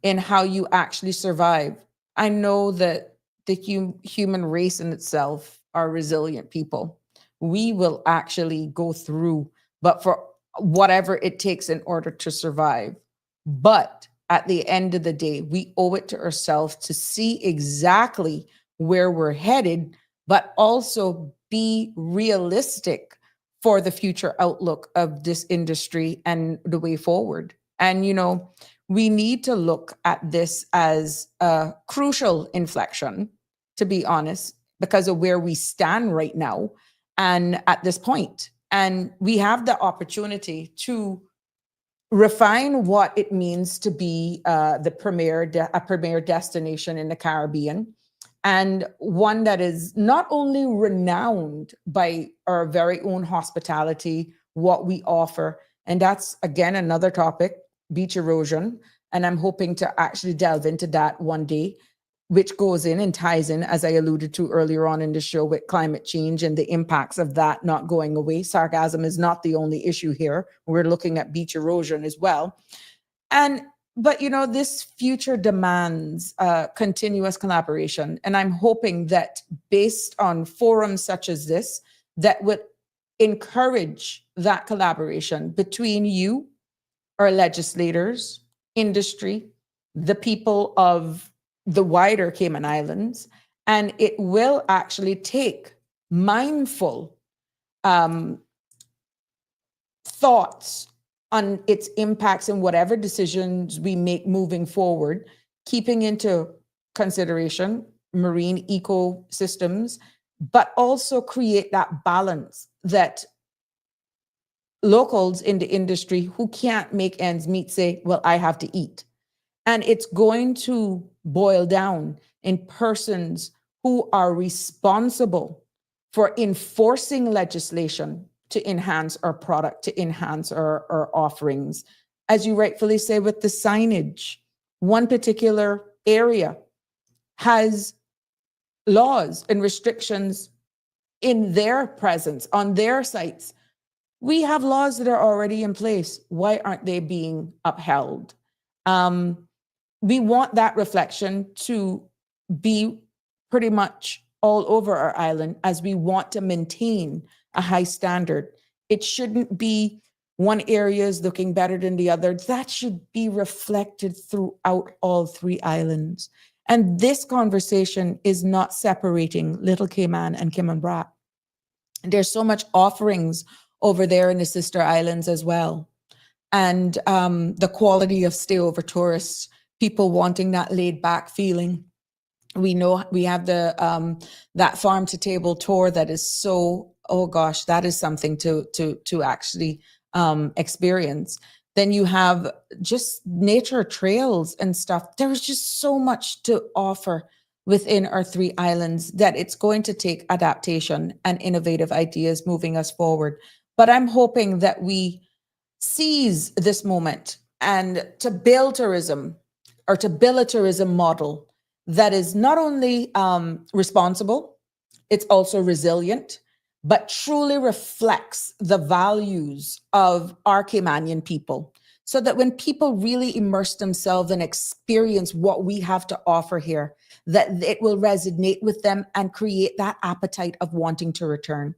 in how you actually survive. I know that the human race in itself are resilient people. We will actually go through, but for whatever it takes in order to survive. But at the end of the day, we owe it to ourselves to see exactly where we're headed, but also be realistic for the future outlook of this industry and the way forward. And, we need to look at this as a crucial inflection, to be honest, because of where we stand right now and at this point. And we have the opportunity to refine what it means to be a premier destination in the Caribbean, and one that is not only renowned by our very own hospitality, what we offer, and that's, again, another topic, beach erosion. And I'm hoping to actually delve into that one day, which goes in and ties in, as I alluded to earlier on in the show, with climate change and the impacts of that not going away. Sargassum is not the only issue here. We're looking at beach erosion as well. But this future demands continuous collaboration. And I'm hoping that based on forums such as this, that would encourage that collaboration between you, our legislators, industry, the people of the wider Cayman Islands, and it will actually take mindful thoughts on its impacts and whatever decisions we make moving forward, keeping into consideration marine ecosystems, but also create that balance that locals in the industry who can't make ends meet say, well, I have to eat. And it's going to boil down in persons who are responsible for enforcing legislation to enhance our product, to enhance our offerings. As you rightfully say, with the signage, one particular area has laws and restrictions in their presence, on their sites, We have laws that are already in place. Why aren't they being upheld? We want that reflection to be pretty much all over our island, as we want to maintain a high standard. It shouldn't be one area is looking better than the other. That should be reflected throughout all 3 islands. And this conversation is not separating Little Cayman and Cayman Brac. There's so much offerings over there in the sister islands as well. And the quality of stayover tourists, people wanting that laid back feeling. We know we have the that farm to table tour that is so, oh gosh, that is something to actually experience. Then you have just nature trails and stuff. There is just so much to offer within our 3 islands that it's going to take adaptation and innovative ideas moving us forward. But I'm hoping that we seize this moment and to build tourism, or to build a tourism model that is not only responsible, it's also resilient, but truly reflects the values of our Caymanian people, so that when people really immerse themselves and experience what we have to offer here, that it will resonate with them and create that appetite of wanting to return,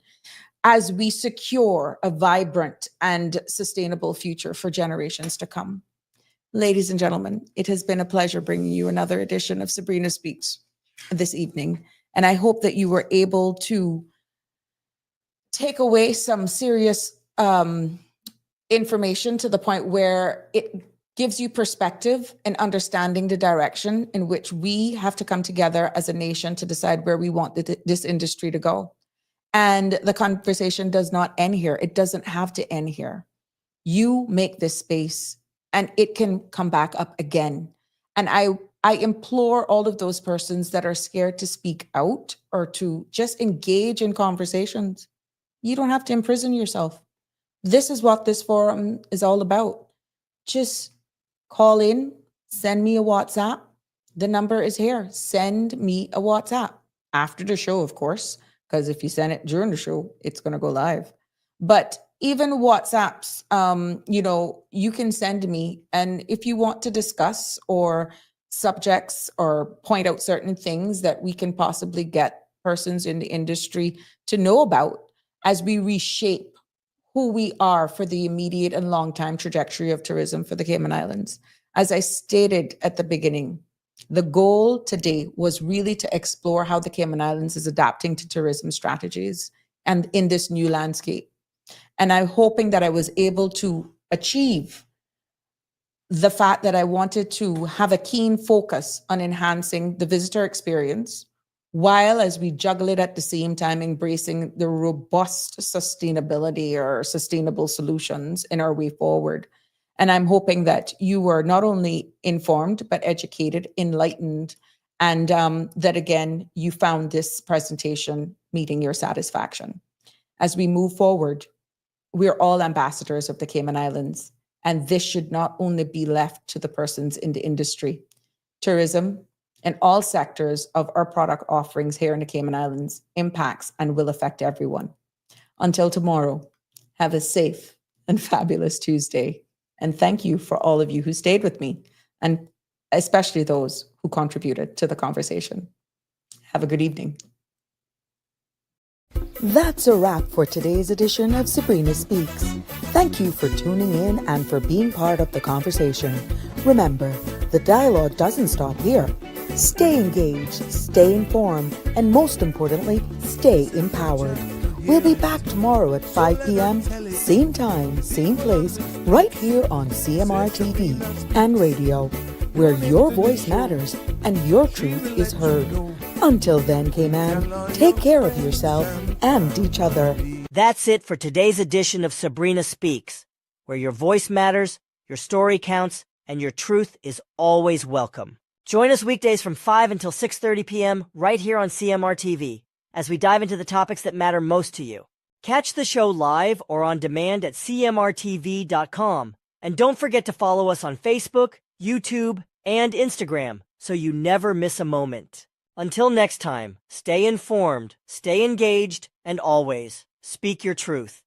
as we secure a vibrant and sustainable future for generations to come. Ladies and gentlemen, it has been a pleasure bringing you another edition of Sabrina Speaks this evening. And I hope that you were able to take away some serious information to the point where it gives you perspective and understanding the direction in which we have to come together as a nation to decide where we want this industry to go. And the conversation does not end here. It doesn't have to end here. You make this space and it can come back up again. And I implore all of those persons that are scared to speak out or to just engage in conversations. You don't have to imprison yourself. This is what this forum is all about. Just call in, send me a WhatsApp. The number is here. Send me a WhatsApp after the show, of course, because if you send it during the show, it's going to go live. But even WhatsApps, you can send me. And if you want to discuss or subjects or point out certain things that we can possibly get persons in the industry to know about as we reshape who we are for the immediate and long-time trajectory of tourism for the Cayman Islands. As I stated at the beginning, the goal today was really to explore how the Cayman Islands is adapting to tourism strategies and in this new landscape. And I'm hoping that I was able to achieve the fact that I wanted to have a keen focus on enhancing the visitor experience, while as we juggle it at the same time, embracing the robust sustainability or sustainable solutions in our way forward. And I'm hoping that you were not only informed, but educated, enlightened, and that again, you found this presentation meeting your satisfaction. As we move forward, we're all ambassadors of the Cayman Islands, and this should not only be left to the persons in the industry. Tourism and all sectors of our product offerings here in the Cayman Islands impacts and will affect everyone. Until tomorrow, have a safe and fabulous Tuesday. And thank you for all of you who stayed with me, and especially those who contributed to the conversation. Have a good evening. That's a wrap for today's edition of Sabrina Speaks. Thank you for tuning in and for being part of the conversation. Remember, the dialogue doesn't stop here. Stay engaged, stay informed, and most importantly, stay empowered. We'll be back tomorrow at 5 p.m., same time, same place, right here on CMR TV and radio, where your voice matters and your truth is heard. Until then, Cayman, take care of yourself and each other. That's it for today's edition of Sabrina Speaks, where your voice matters, your story counts, and your truth is always welcome. Join us weekdays from 5 until 6:30 p.m. right here on CMR TV as we dive into the topics that matter most to you. Catch the show live or on demand at cmrtv.com. And don't forget to follow us on Facebook, YouTube, and Instagram so you never miss a moment. Until next time, stay informed, stay engaged, and always speak your truth.